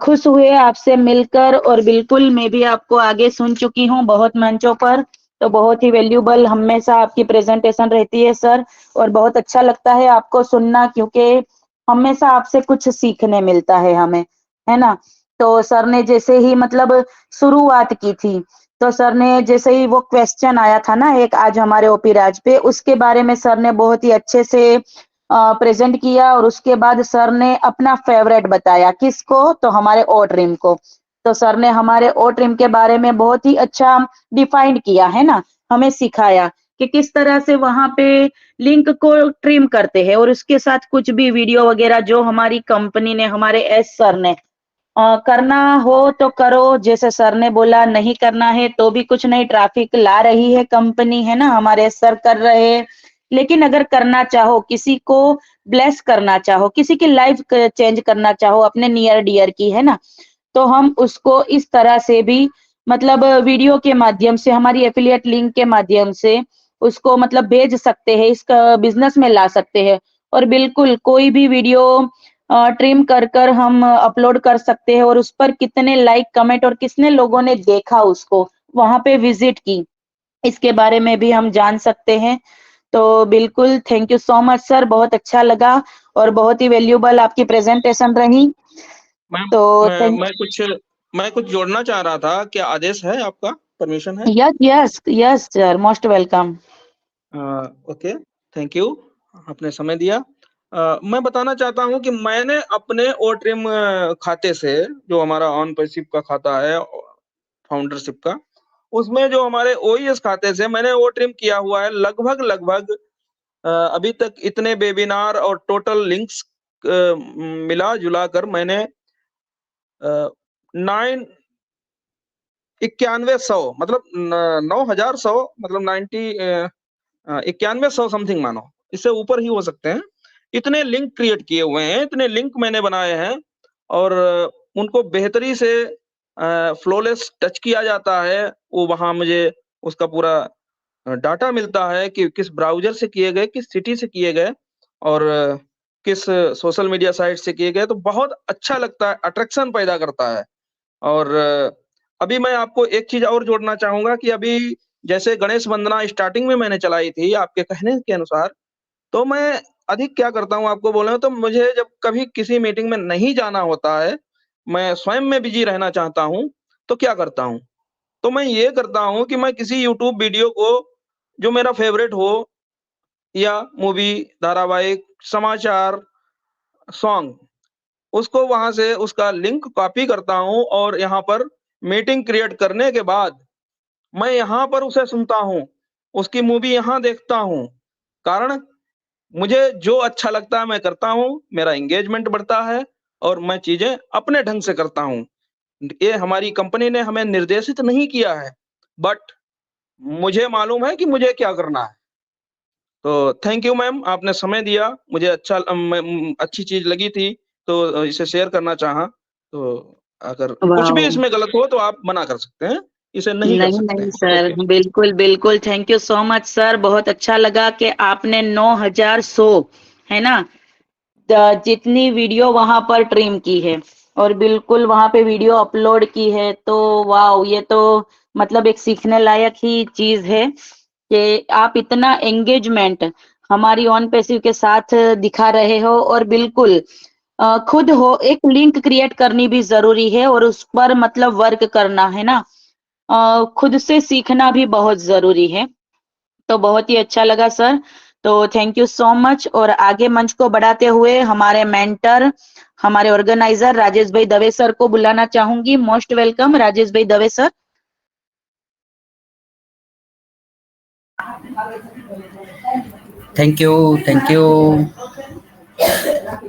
खुश हुए आपसे मिलकर। और बिल्कुल मैं भी आपको आगे सुन चुकी हूँ बहुत मंचों पर। तो बहुत ही वैल्यूबल हमेशा आपकी प्रेजेंटेशन रहती है सर, और बहुत अच्छा लगता है आपको सुनना, क्योंकि हमेशा आपसे कुछ सीखने मिलता है हमें, है ना। तो सर ने जैसे ही मतलब शुरुआत की थी, तो सर ने जैसे ही वो क्वेश्चन आया था ना एक आज हमारे ओपी राज पे, उसके बारे में सर ने बहुत ही अच्छे से प्रेजेंट किया। और उसके बाद सर ने अपना फेवरेट बताया, किसको, तो हमारे ओ ड्रीम को। तो सर ने हमारे ओ ड्रीम के बारे में बहुत ही अच्छा डिफाइंड किया, है ना, हमें सिखाया कि किस तरह से वहां पे लिंक को ट्रिम करते हैं, और उसके साथ कुछ भी वीडियो वगैरह जो हमारी कंपनी ने, हमारे एस सर ने करना हो तो करो, जैसे सर ने बोला, नहीं करना है तो भी कुछ नहीं, ट्रैफिक ला रही है कंपनी, है ना, हमारे सर कर रहे हैं। लेकिन अगर करना चाहो, किसी को ब्लेस करना चाहो, किसी की लाइफ चेंज करना चाहो अपने नियर डियर की, है ना, तो हम उसको इस तरह से भी मतलब वीडियो के माध्यम से, हमारी एफिलिएट लिंक के माध्यम से उसको मतलब भेज सकते हैं, इसका बिजनेस में ला सकते हैं। और बिल्कुल कोई भी वीडियो ट्रिम कर कर हम अपलोड कर सकते हैं, और उस पर कितने लाइक कमेंट और कितने लोगों ने देखा उसको, वहां पे विजिट की, इसके बारे में भी हम जान सकते हैं। तो बिल्कुल thank you so much sir, बहुत अच्छा लगा और बहुत ही वैल्यूबल आपकी प्रेजेंटेशन रही। मैम, तो मैं कुछ जोड़ना चाह रहा था, क्या आदेश है आपका, परमिशन है? Yes yes yes sir, most welcome. Okay, thank you, आपने समय दिया। मैं बताना चाहता हूं कि मैंने अपने ओट्रिम खाते से, जो हमारा ऑन पैसिव का खाता है फाउंडरशिप का, उसमें जो हमारे ओईएस खाते से मैंने ओट्रिम किया हुआ है लगभग अभी तक इतने वेबिनार और टोटल लिंक्स मिला जुला कर मैंने 9100 मतलब 9100 मतलब 9100 समथिंग मानो, इससे ऊपर ही हो सकते हैं। इतने लिंक क्रिएट किए हुए हैं, इतने लिंक मैंने बनाए हैं, और उनको बेहतरी से फ्लॉलेस टच किया जाता है, वो वहां मुझे उसका पूरा डाटा मिलता है कि किस ब्राउज़र से किए गए, किस सिटी से किए गए और किस सोशल मीडिया साइट से किए गए, तो बहुत अच्छा लगता है, अट्रैक्शन पैदा करता है। और अभी मैं आपको एक चीज़ और जोड़ना चाहूँगा कि अभी जैसे गणेश वंदना स्टार्टिंग में मैंने चलाई थी आपके कहने के अनुसार, तो मैं अधिक क्या करता हूँ आपको बोलूँ तो मुझे जब कभी किसी मीटिंग में नहीं जाना होता है, मैं स्वयं में बिज़ी रहना चाहता हूँ, तो क्या करता हूँ? तो मैं ये करता हूँ कि मैं किसी यूट्यूब वीडियो को जो मेरा फ़ेवरेट हो या मूवी, धारावाहिक, समाचार, सॉन्ग, उसको वहाँ से उसका लिंक कॉपी करता हूँ और यहाँ पर मीटिंग क्रिएट करने के बाद मैं यहाँ पर उसे सुनता हूँ, उसकी मूवी यहाँ देखता हूँ। कारण मुझे जो अच्छा लगता है मैं करता हूँ, मेरा एंगेजमेंट बढ़ता है और मैं चीज़ें अपने ढंग से करता हूँ। ये हमारी कंपनी ने हमें निर्देशित नहीं किया है, बट मुझे मालूम है कि मुझे क्या करना है। तो थैंक यू मैम, आपने समय दिया, मुझे अच्छा अच्छी चीज़ लगी थी, तो इसे शेयर करना चाहा। तो अगर कुछ भी वाह। इसमें गलत हो तो आप मना कर सकते हैं, इसे नहीं कर नहीं सकते नहीं हैं। Sir, okay. बिल्कुल बिल्कुल, thank you so much sir. बहुत अच्छा लगा कि आपने 9100, है ना, जितनी वीडियो वहां पर ट्रिम की है और बिल्कुल वहां पे वीडियो अपलोड की है, तो वाह, ये तो मतलब एक सीखने लायक ही चीज है कि आप इतना एंगेजमेंट हमारी ऑन पैसिव के साथ दिखा रहे हो। और बिल्कुल खुद हो, एक लिंक क्रिएट करनी भी जरूरी है और उस पर मतलब वर्क करना, है ना। खुद से सीखना भी बहुत जरूरी है। तो बहुत ही अच्छा लगा सर, तो थैंक यू सो मच। और आगे मंच को बढ़ाते हुए हमारे मेंटर, हमारे ऑर्गेनाइजर राजेश भाई दवे सर को बुलाना चाहूंगी। मोस्ट वेलकम राजेश भाई दवे सर। थैंक यू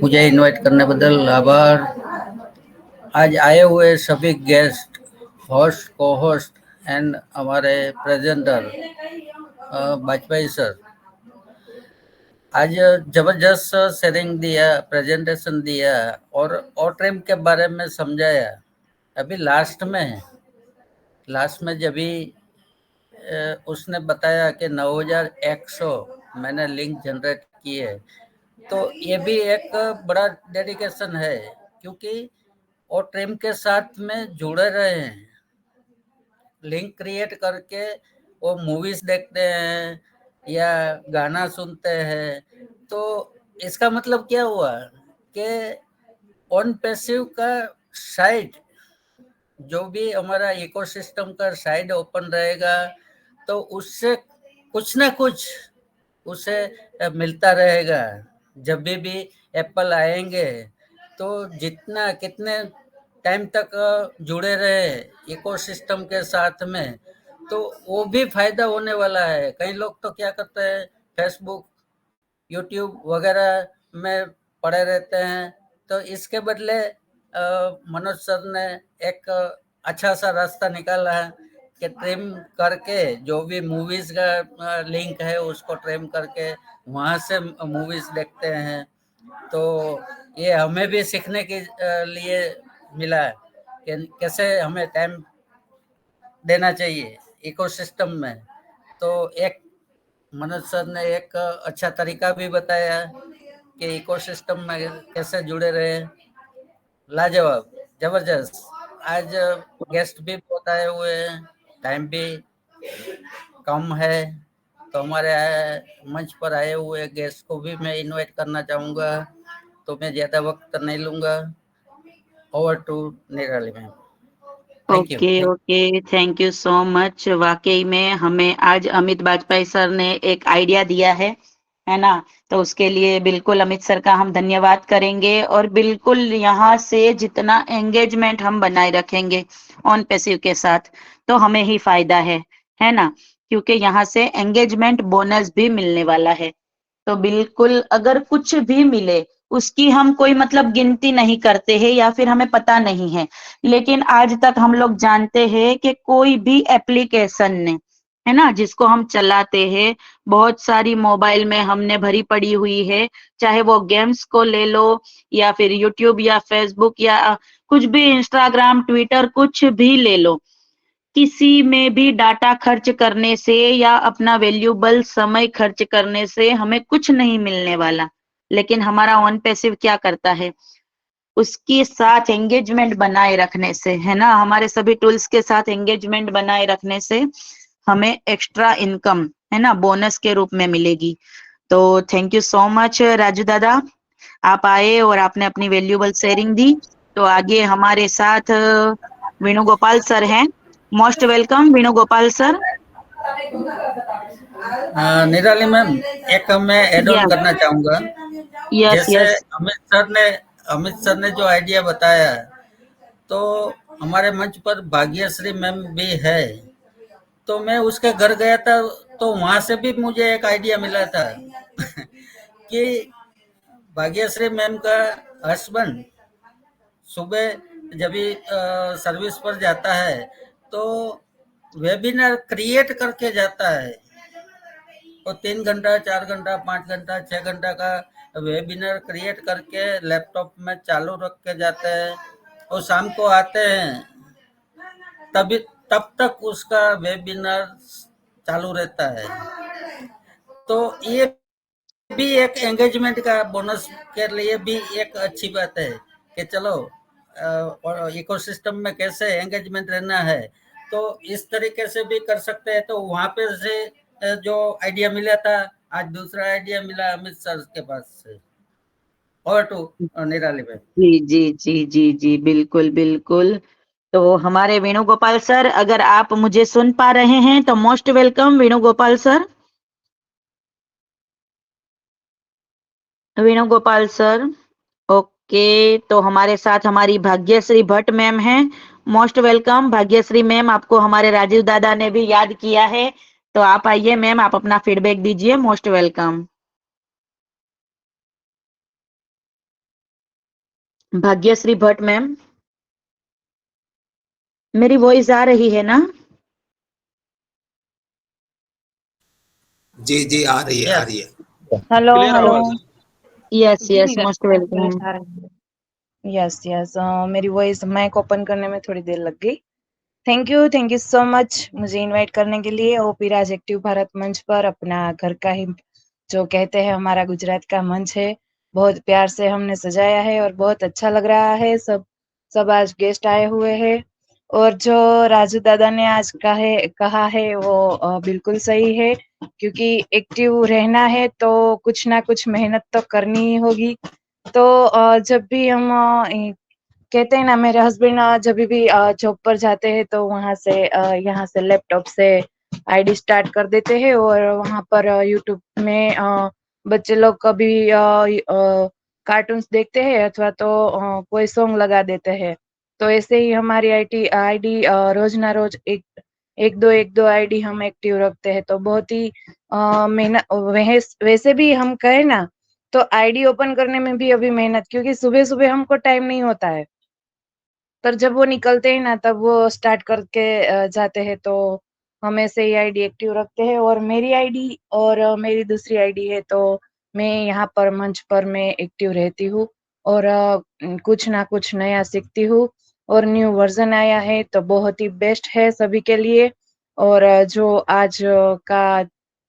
मुझे इनवाइट करने बदल आभार। आज आए हुए सभी गेस्ट, होस्ट, को होस्ट एंड हमारे प्रेजेंटर वाजपेयी सर, आज जबरदस्त शेयरिंग दिया, प्रेजेंटेशन दिया और ट्रेम के बारे में समझाया। अभी लास्ट में जब भी उसने बताया कि 9100 मैंने लिंक जनरेट किए, तो ये भी एक बड़ा डेडिकेशन है, क्योंकि और ट्रेम के साथ में जुड़े रहे हैं, लिंक क्रिएट करके वो मूवीज देखते हैं या गाना सुनते हैं। तो इसका मतलब क्या हुआ कि ऑन पैसिव का साइट, जो भी हमारा इकोसिस्टम का साइड ओपन रहेगा, तो उससे कुछ ना कुछ उसे मिलता रहेगा। जब भी एप्पल आएंगे तो जितना कितने टाइम तक जुड़े रहे इकोसिस्टम के साथ में, तो वो भी फायदा होने वाला है। कई लोग तो क्या करते हैं, फेसबुक, यूट्यूब वगैरह में पड़े रहते हैं। तो इसके बदले मनोज सर ने एक अच्छा सा रास्ता निकाला है कि ट्रिम करके जो भी मूवीज का लिंक है उसको ट्रिम करके वहाँ से मूवीज देखते हैं। तो ये हमें भी सीखने के लिए मिला है कि कैसे हमें टाइम देना चाहिए इकोसिस्टम में। तो एक मनोज सर ने एक अच्छा तरीका भी बताया कि इकोसिस्टम में कैसे जुड़े रहे। लाजवाब, जबरदस्त। आज गेस्ट भी बहुत आए हुए हैं, टाइम भी कम है, तो हमारे मंच पर आए हुए गेस्ट को भी मैं इनवाइट करना चाहूँगा, तो मैं ज़्यादा वक्त नहीं लूँगा। ओवर टू निराली ma'am. Thank you. Okay okay, thank you so much. वाकई में हमें आज अमित बाजपेयी सर ने एक आइडिया दिया है ना, तो उसके लिए बिल्कुल अमित सर का हम धन्यवाद करेंगे। और बिल्कुल यहाँ से जितना एंगेजमेंट हम बनाए रखेंगे ऑन पैसिव के साथ, तो हमें ही फायदा है ना, क्योंकि यहाँ से एंगेजमेंट बोनस भी मिलने वाला है। तो बिल्कुल अगर कुछ भी मिले उसकी हम कोई मतलब गिनती नहीं करते हैं या फिर हमें पता नहीं है, लेकिन आज तक हम लोग जानते हैं कि कोई भी एप्लीकेशन ने, है ना, जिसको हम चलाते हैं, बहुत सारी मोबाइल में हमने भरी पड़ी हुई है, चाहे वो गेम्स को ले लो या फिर यूट्यूब या फेसबुक या कुछ भी इंस्टाग्राम, ट्विटर कुछ भी ले लो, किसी में भी डाटा खर्च करने से या अपना वैल्यूएबल समय खर्च करने से हमें कुछ नहीं मिलने वाला। लेकिन हमारा ऑन पैसिव क्या करता है? उसके साथ एंगेजमेंट बनाए रखने से, है ना, हमारे सभी टूल्स के साथ एंगेजमेंट बनाए रखने से हमें एक्स्ट्रा इनकम, है ना, बोनस के रूप में मिलेगी। तो thank you so much Raju दादा, आप आए और आपने अपनी वैल्यूएबल शेयरिंग दी। तो आगे हमारे साथ वेणुगोपाल सर हैं। Most welcome Venugopal sir. निराली मैम, एक मैं एड ऑन यस करना चाहूंगा। यस जैसे यस अमित सर ने जो आइडिया बताया, तो हमारे मंच पर भाग्यश्री मैम भी है। तो मैं उसके घर गया था, तो वहां से भी मुझे एक आइडिया मिला था कि भाग्यश्री मैम का हस्बैंड सुबह जब भी सर्विस पर जाता है तो वेबिनार क्रिएट करके जाता है। वो 3 घंटा, 4 घंटा, 5 घंटा, 6 घंटा का वेबिनार क्रिएट करके लैपटॉप में चालू रख के जाते हैं और शाम को आते हैं, तभी तब तक उसका वेबिनार चालू रहता है। तो ये भी एक एंगेजमेंट का बोनस के लिए भी एक अच्छी बात है कि चलो और इकोसिस्टम में कैसे एंगेजमेंट रहना है, तो इस तरीके से भी कर सकते हैं। तो वहां पे से जो आइडिया मिला था, आज दूसरा आइडिया मिला अमित सर के पास से। और टू निराली भाई। जी जी जी जी जी, बिल्कुल बिल्कुल। तो हमारे वेणुगोपाल सर, अगर आप मुझे सुन पा रहे हैं तो most welcome Venugopal sir. Venugopal sir, okay. तो हमारे साथ हमारी भाग्यश्री भट्ट मैम हैं। मोस्ट वेलकम भाग्यश्री मैम, आपको हमारे राजीव दादा ने भी याद किया है, तो आप आइए मैम, आप अपना फीडबैक दीजिए। Most welcome Bhagyashree Bhatt ma'am, मेरी वॉइस आ रही है ना? जी जी, आ रही है, आ रही है। Hello clear hello. आवाज है? यस जी यस, मोस्ट वेलकम। निराली, यस यस, मेरी वॉइस माइक ओपन करने में थोड़ी देर लग गई। थैंक यू सो मच मुझे इनवाइट करने के लिए ओपी राज एक्टिव भारत मंच पर। अपना घर का ही जो कहते हैं हमारा गुजरात का मंच है, बहुत प्यार से हमने सजाया है और बहुत अच्छा लग रहा है। सब आज गेस्ट आए हुए हैं और जो राजू दादा ने आज कहा है वो बिल्कुल सही है, क्योंकि एक्टिव रहना है तो कुछ ना कुछ मेहनत तो करनी ही होगी। तो जब भी हम कहते हैं ना, मेरे हस्बैंड जब भी जॉब पर जाते हैं तो वहां से यहाँ से लैपटॉप से आईडी स्टार्ट कर देते हैं और वहां पर यूट्यूब में बच्चे लोग कभी कार्टून्स देखते हैं अथवा तो कोई सॉन्ग लगा देते हैं। तो ऐसे ही हमारी आईडी रोज ना रोज एक दो आईडी हम एक्टिव रखते हैं। तो बहुत ही मेहनत, वैसे भी हम कहें ना तो आईडी ओपन करने में भी अभी मेहनत, क्योंकि सुबह सुबह हमको टाइम नहीं होता है, पर जब वो निकलते हैं ना तब वो स्टार्ट करके जाते हैं। तो हम ऐसे ही आईडी एक्टिव रखते हैं और मेरी आईडी और मेरी दूसरी आईडी है, तो मैं यहाँ पर मंच पर मैं एक्टिव रहती हूँ और कुछ ना कुछ नया सीखती हूँ। और न्यू वर्जन आया है तो बहुत ही बेस्ट है सभी के लिए। और जो आज का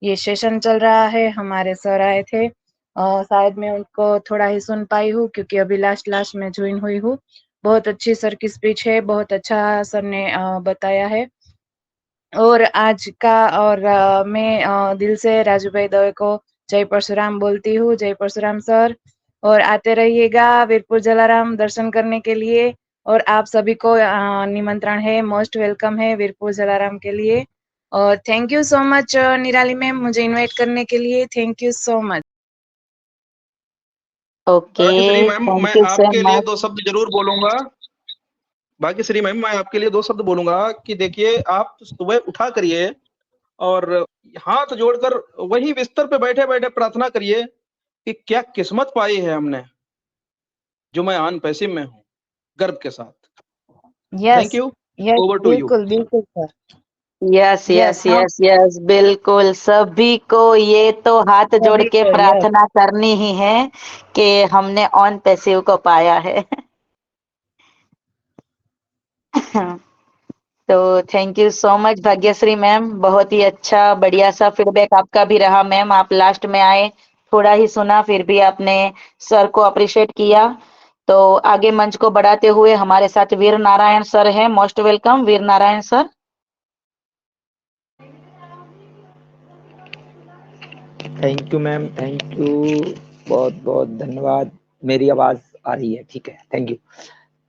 ये सेशन चल रहा है, हमारे सर आए थे, शायद मैं उनको थोड़ा ही सुन पाई हूँ क्योंकि अभी लास्ट लास्ट में ज्वाइन हुई हूँ। बहुत अच्छी सर की स्पीच है, बहुत अच्छा सर ने बताया है। और आज का और मैं दिल से राजू भाई दवे को जय परशुराम बोलती हूँ। जय परशुराम सर, और आते रहिएगा वीरपुर जलाराम दर्शन करने के लिए। और आप सभी को निमंत्रण है, मोस्ट वेलकम है वीरपुर जलाराम के लिए। और थैंक यू सो मच निराली मैम मुझे इनवाइट करने के लिए। Thank you so much. Okay, Bhagyashree ma'am, thank मैं यू सो आपके लिए मच। 2 शब्द जरूर बोलूंगा। भाग्यश्री मैम, मैं आपके लिए 2 शब्द बोलूंगा कि देखिए, आप सुबह उठा करिए और हाथ जोड़कर वही बिस्तर पे बैठे बैठे प्रार्थना करिए कि क्या किस्मत पाई है हमने, जो मैं ऑन पैसिव में हूँ, गर्व के साथ। Thank yes you. Yes, over to you. बिल्कुल बिल्कुल सर। यस यस, यस हम यस यस, बिल्कुल सभी को ये तो हाथ जोड़ सभी के को यस। प्रार्थना करनी ही है कि हमने ऑन पैसिव को पाया है। तो thank you so much Bhagyashree ma'am, बहुत ही अच्छा बढ़िया सा फीडबैक आपका भी रहा मैम। आप लास्ट में आए, थोड़ा ही सुना, फिर भी आपने सर को अप्रिशिएट किया। तो आगे मंच को बढ़ाते हुए हमारे साथ वीर नारायण सर हैं। Most welcome Veer Narayan sir. Thank you ma'am, thank you, बहुत बहुत धन्यवाद। मेरी आवाज आ रही है? ठीक है, थैंक यू।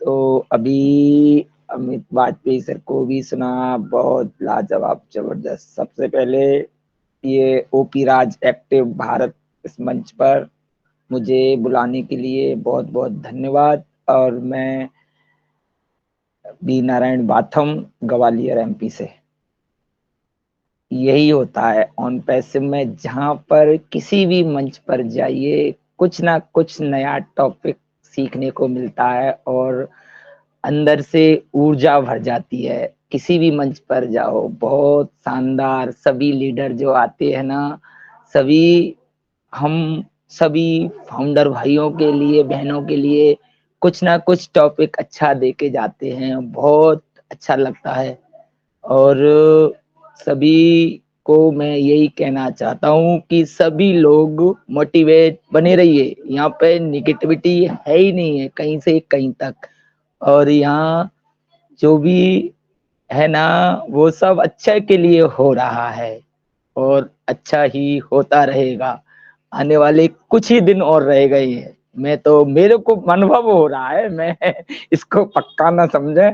तो अभी अमित वाजपेयी सर को भी सुना, बहुत लाजवाब, जबरदस्त। सबसे पहले ये ओपी राज एक्टिव भारत इस मंच पर मुझे बुलाने के लिए बहुत बहुत धन्यवाद। और मैं बी नारायण बाथम, ग्वालियर एमपी से। यही होता है ऑन पैसिव में, जहां पर किसी भी मंच पर जाइए कुछ ना कुछ नया टॉपिक सीखने को मिलता है और अंदर से ऊर्जा भर जाती है। किसी भी मंच पर जाओ, बहुत शानदार। सभी लीडर जो आते हैं ना, सभी हम सभी फाउंडर भाइयों के लिए, बहनों के लिए कुछ ना कुछ टॉपिक अच्छा देके जाते हैं, बहुत अच्छा लगता है। और सभी को मैं यही कहना चाहता हूँ कि सभी लोग मोटिवेट बने रहिए। यहाँ पे निगेटिविटी है ही नहीं है कहीं से कहीं तक। और यहाँ जो भी है ना, वो सब अच्छे के लिए हो रहा है और अच्छा ही होता रहेगा। आने वाले कुछ ही दिन और रह गए हैं। मैं तो, मेरे को अनुभव हो रहा है, मैं इसको पक्का ना समझे,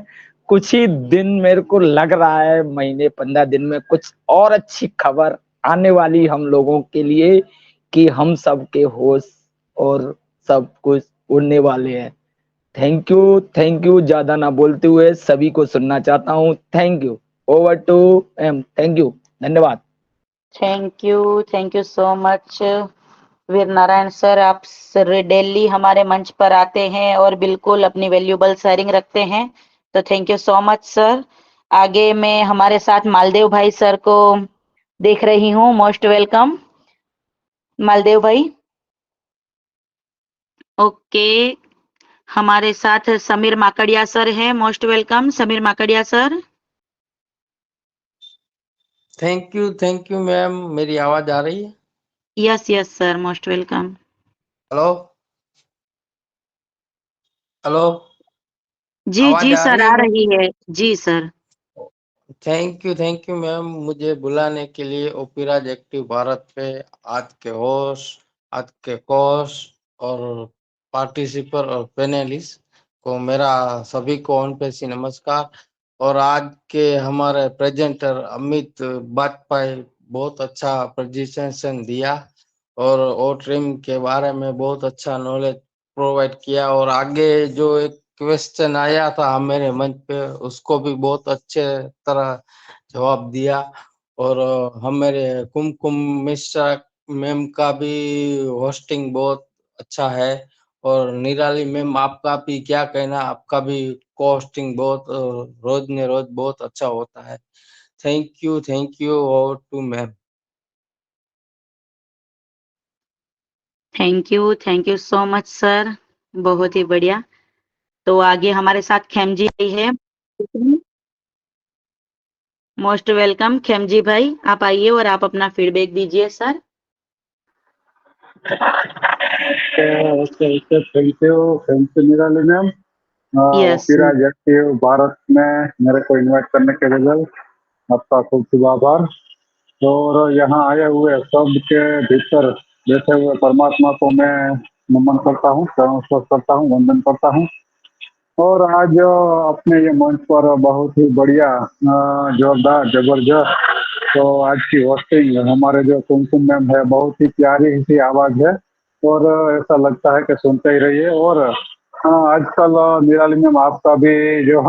कुछ ही दिन मेरे को लग रहा है, महीने 15 दिन में कुछ और अच्छी खबर आने वाली हम लोगों के लिए कि हम सबके होश और सब कुछ उड़ने वाले हैं। Thank you. ज्यादा ना बोलते हुए सभी को सुनना चाहता हूँ। Thank you. Over to M. Thank you, धन्यवाद। Thank you so much Veer Narayan sir. आप सर डेली हमारे मंच पर आते हैं और बिल्कुल अपनी वैल्यूबल शेयरिंग रखते हैं, तो thank you so much sir. आगे मैं हमारे साथ मालदेव भाई सर को देख रही हूँ। मोस्ट वेलकम मालदेव भाई। ओके, हमारे साथ समीर माकड़िया सर हैं। Most welcome Sameer Makadia sir. Thank you ma'am. मेरी आवाज आ रही है? Yes yes sir, most welcome. Hello hello, जी आवाज जी आ सर, रही है आ मेरी? रही है जी सर। थैंक यू मैम, मुझे बुलाने के लिए ओपीराज एक्टिव भारत पे आज के होस्ट, आज के कोच और पार्टिसिपर और पैनलिस्ट को मेरा सभी को ऑन पेशी नमस्कार। और आज के हमारे प्रेजेंटर अमित वाजपेयी बहुत अच्छा प्रेजेंटेशन दिया और ओ ट्रिम के बारे में बहुत अच्छा नॉलेज प्रोवाइड किया। और आगे जो एक क्वेश्चन आया था मेरे मंच पे, उसको भी बहुत अच्छे तरह जवाब दिया। और हमारे कुमकुम मिश्रा मैम का भी होस्टिंग बहुत अच्छा है। और निराली मैम, आपका भी क्या कहना, आपका भी होस्टिंग बहुत रोज ने रोज बहुत अच्छा होता है। Thank you. Over to ma'am. Thank you so much sir, बहुत ही बढ़िया। तो आगे हमारे साथ खेमजी भाई है। मोस्ट वेलकम खेमजी भाई, आप आइए और आप अपना फीडबैक दीजिए सर। ओके, थैंक यू निराली मैम। यस ओपीराज एक्टिव भारत में मेरे को इनवाइट करने के बदल आपका खूब खूब आभार। और यहाँ आए हुए सबके भीतर बैठे हुए परमात्मा को मैं नमन करता हूँ, चरण स्पर्श करता हूँ, वंदन करता हूँ। और आज अपने ये मंच पर बहुत ही बढ़िया, जोरदार, जबरदस्त। तो आज की होस्टिंग हमारे जो कुमकुम मैम है, बहुत ही प्यारी सी आवाज है और ऐसा लगता है कि सुनते ही रहिए। और आजकल निराली मैम आपका भी जो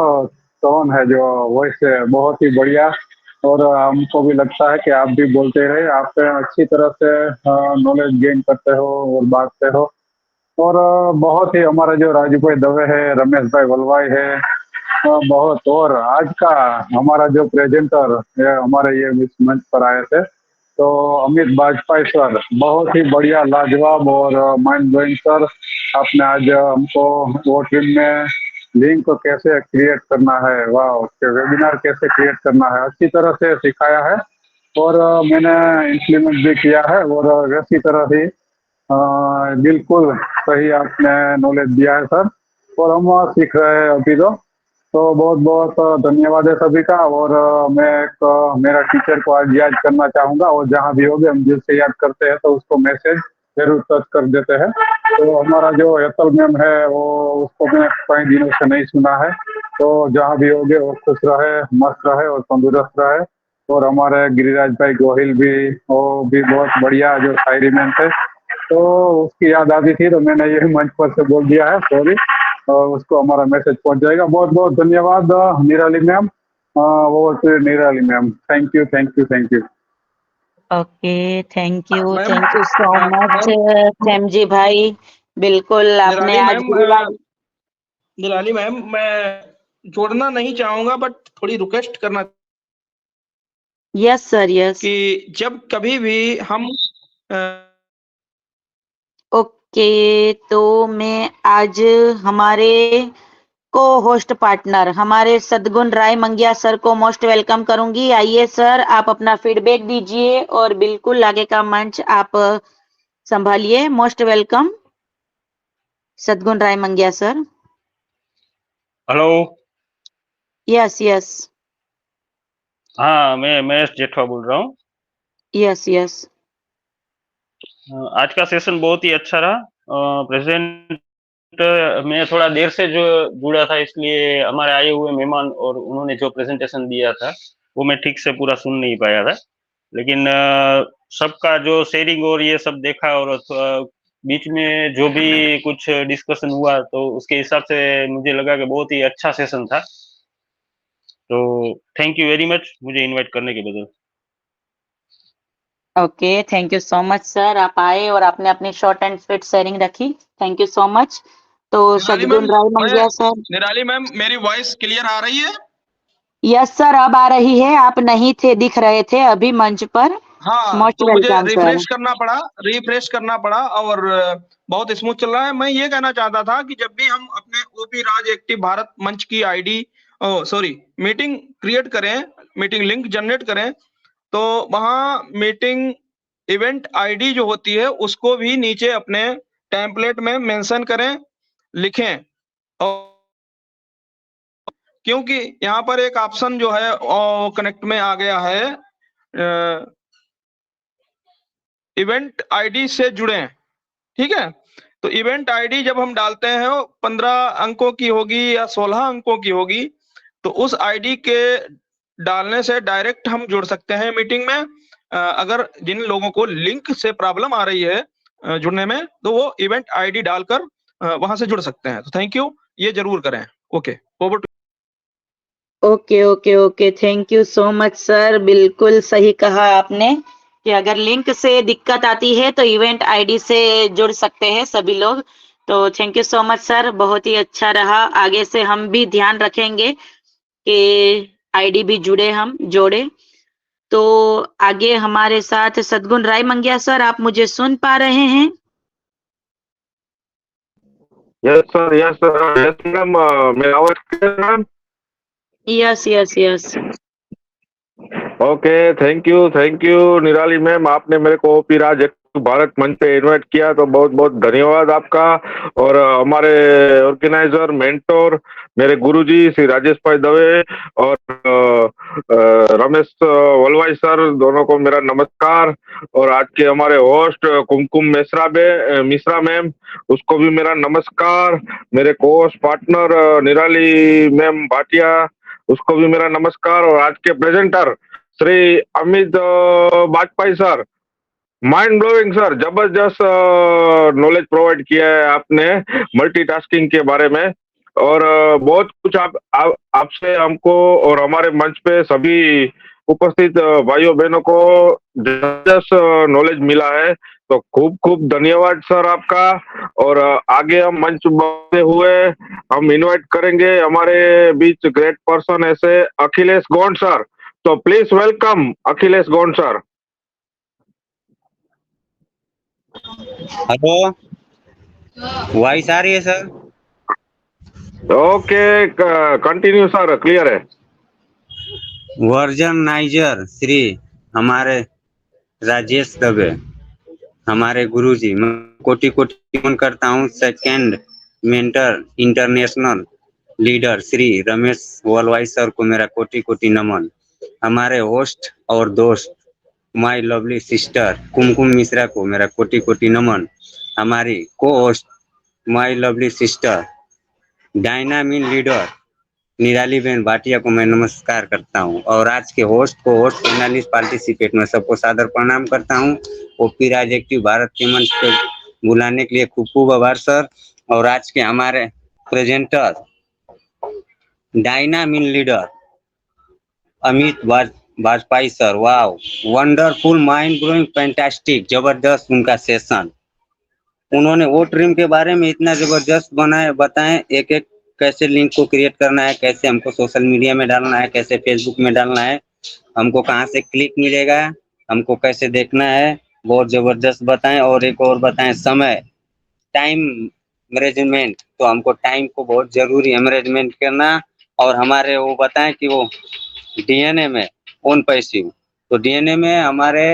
टोन है, जो वॉइस है, बहुत ही बढ़िया। और हमको भी लगता है कि आप भी बोलते रहे, आप अच्छी तरह से नॉलेज गेन करते हो और बांटते हो। और बहुत ही हमारा जो राजू भाई दवे है, रमेश भाई वलवाई है, बहुत। और आज का हमारा जो प्रेजेंटर है, हमारे ये इस मंच पर आए थे, तो अमित वाजपेयी सर, बहुत ही बढ़िया, लाजवाब और माइंड ब्लोइंग सर। आपने आज हमको वो टीम में लिंक को कैसे क्रिएट करना है, वाह, वेबिनार कैसे क्रिएट करना है, अच्छी तरह से सिखाया है और मैंने इम्प्लीमेंट भी किया है और वैसी तरह ही बिल्कुल सही आपने नॉलेज दिया है सर, और हम सीख रहे हैं अभी तो बहुत बहुत धन्यवाद है सभी का। और मैं एक मेरा टीचर को आज याद करना चाहूँगा, और जहाँ भी होगे हम जिससे याद करते हैं तो उसको मैसेज जरूर टच कर देते हैं। तो हमारा जो हेतल मैम है वो, उसको मैं कई दिनों से नहीं सुना है, तो जहाँ भी होगे वो खुश रहे, मस्त रहे और तंदुरुस्त रहे। और हमारे गिरिराज भाई गोहिल भी, वो भी बहुत बढ़िया जो शायरी मैन थे, तो उसकी याद आती थी तो मैंने ये मंच पर से बोल दिया है, सॉरी, और उसको हमारा मैसेज पहुंच जाएगा। बहुत बहुत धन्यवाद निराली मैम, वो Nirali ma'am, thank you thank you thank you. Okay, thank you ma'am so much Sam ji भाई, बिल्कुल आपने आज निराली मैम, मैं जोड़ना नहीं चाहूंगा बट थोड़ी रिक्वेस्ट करना यस सर, यस। कि जब कभी भी हम ओके, तो मैं आज हमारे को होस्ट पार्टनर हमारे सद्गुण राय मंगिया सर को मोस्ट वेलकम करूंगी। आइए सर, आप अपना फीडबैक दीजिए और बिल्कुल आगे का मंच आप संभालिए। मोस्ट वेलकम सद्गुण राय मंगिया सर। हेलो। यस यस हाँ, मैं महेश जेठवा बोल रहा हूँ। यस यस आज का सेशन बहुत ही अच्छा रहा। प्रेजेंट मैं थोड़ा देर से जो जुड़ा था, इसलिए हमारे आए हुए मेहमान और उन्होंने जो प्रेजेंटेशन दिया था वो मैं ठीक से पूरा सुन नहीं पाया था, लेकिन सबका जो शेयरिंग और ये सब देखा और बीच में जो भी कुछ डिस्कशन हुआ तो उसके हिसाब से मुझे लगा कि बहुत ही अच्छा सेशन था। तो थैंक यू वेरी मच मुझे इनवाइट करने के बदल। Okay, thank you so much sir, आप आए और आपने अपनी शॉर्ट एंड स्वीट शेयरिंग रखी, थैंक यू सो मच। तो सद्गुण राय मंगिया सर। निराली मैम, मेरी वॉइस क्लियर आ रही है? यस सर, अब आ रही है, आप नहीं थे, दिख रहे थे अभी मंच पर। हाँ, मोस्ट तो मुझे वेलकम सर। रिफ्रेश करना पड़ा और बहुत स्मूथ चल रहा है। मैं ये कहना चाहता था कि जब भी हम अपने ओपी राज एक्टिव भारत मंच की मीटिंग क्रिएट करें, मीटिंग लिंक जनरेट करें, तो वहाँ मीटिंग इवेंट आईडी जो होती है उसको भी नीचे अपने टेम्पलेट में मेंशन करें, लिखें। और क्योंकि यहाँ पर एक ऑप्शन जो है कनेक्ट में आ गया है, इवेंट आईडी से जुड़े, ठीक है। तो इवेंट आईडी जब हम डालते हैं 15 अंकों की होगी या 16 अंकों की होगी, तो उस आईडी के डालने से डायरेक्ट हम जुड़ सकते हैं मीटिंग में। अगर जिन लोगों को लिंक से प्रॉब्लम आ रही है जुड़ने में, तो वो इवेंट आईडी डालकर वहां से जुड़ सकते हैं। तो थैंक यू, ये जरूर करें। Okay, over to. Okay okay okay, thank you so much sir, बिल्कुल सही कहा आपने कि अगर लिंक से दिक्कत आती है तो इवेंट आईडी से जुड़ सकते हैं सभी लोग। तो thank you so much sir, बहुत ही अच्छा रहा। आगे से हम भी ध्यान रखेंगे कि आईडी भी जोड़े। तो आगे हमारे साथ सद्गुण राय मंगिया सर, आप मुझे सुन पा रहे हैं? यस सर, यस मैम, मेरा आवाज क्लियर है ma'am? Yes yes yes okay, thank you निराली मैम, आपने मेरे को ओपी राज भारत मंच पे इनवाइट किया तो बहुत बहुत धन्यवाद आपका। और हमारे ऑर्गेनाइजर, मेंटोर, मेरे गुरुजी श्री राजेश भाई दवे और रमेश वलवाई सर, दोनों को मेरा नमस्कार। और आज के हमारे होस्ट कुमकुम मिश्रा मैम, उसको भी मेरा नमस्कार। मेरे को host partner Nirali ma'am Bhatia, उसको भी मेरा नमस्कार। और आज के presenter Shri Amit Bajpai sir, mind blowing sir, जबरदस्त नॉलेज प्रोवाइड किया है आपने मल्टीटास्किंग के बारे में। और बहुत कुछ आपसे हमको और हमारे मंच पे सभी उपस्थित भाइयों बहनों को जबरदस्त नॉलेज मिला है। तो खूब खूब धन्यवाद सर आपका। और आगे हम मंच बढ़ते हुए हम इनवाइट करेंगे हमारे बीच ग्रेट पर्सन ऐसे अखिलेश गौंड सर। तो please welcome Akhilesh Gond sir. Hello, voice आ रही है sir? Okay, continue sir, clear है। वर्जन नाइजर श्री हमारे राजेश दवे, हमारे गुरुजी, मैं कोटि कोटि नमन करता हूँ। Second mentor international leader Shri Ramesh Valvai sir को मेरा कोटि कोटि नमन। हमारे होस्ट और दोस्त my lovely sister Kumkum Mishra को मेरा कोटि कोटि नमन। हमारी co-host my lovely sister dynamic leader Nirali ben Bhatia को मैं नमस्कार करता हूं। और आज के होस्ट को होस्ट पैनलिस्ट पार्टिसिपेट में सबको सादर प्रणाम करता हूं। ओपी राज एक्टिव भारत के मंच पे बुलाने के लिए खूब खूब आभार सर। और आज के हमारे presenter dynamic leader Amit Vajpayee sir, wow wonderful, mind blowing, fantastic, जबरदस्त उनका सेशन। उन्होंने वो ड्रीम के बारे में इतना जबरदस्त बताएं, एक एक कैसे लिंक को क्रिएट करना है, कैसे हमको सोशल मीडिया में डालना है, कैसे फेसबुक में डालना है, हमको कहाँ से क्लिक मिलेगा, हमको कैसे देखना है, बहुत जबरदस्त बताएं। और एक और बताएं समय टाइम मैनेजमेंट, तो हमको टाइम को बहुत जरूरी है मैनेजमेंट करना। और हमारे वो बताएं कि वो डीएनए में ओन पैसिव, तो डीएनए में हमारे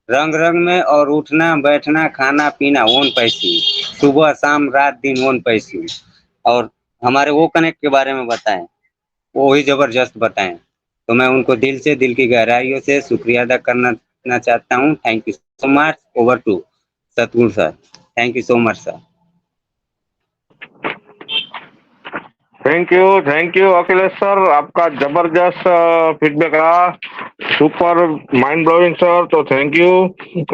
रंग रंग में और उठना बैठना खाना पीना ओन पैसिव, सुबह शाम रात दिन ओन पैसिव। और हमारे वो कनेक्ट के बारे में बताएं, वो ही जबरदस्त बताएं। तो मैं उनको दिल की गहराइयों से शुक्रिया अदा करना चाहता हूँ। Thank you so much. Over to Satguru sir. Thank you so much sir. Thank you Akhilesh sir, आपका जबरदस्त फीडबैक रहा, सुपर माइंड ब्लोइंग सर, तो थैंक यू।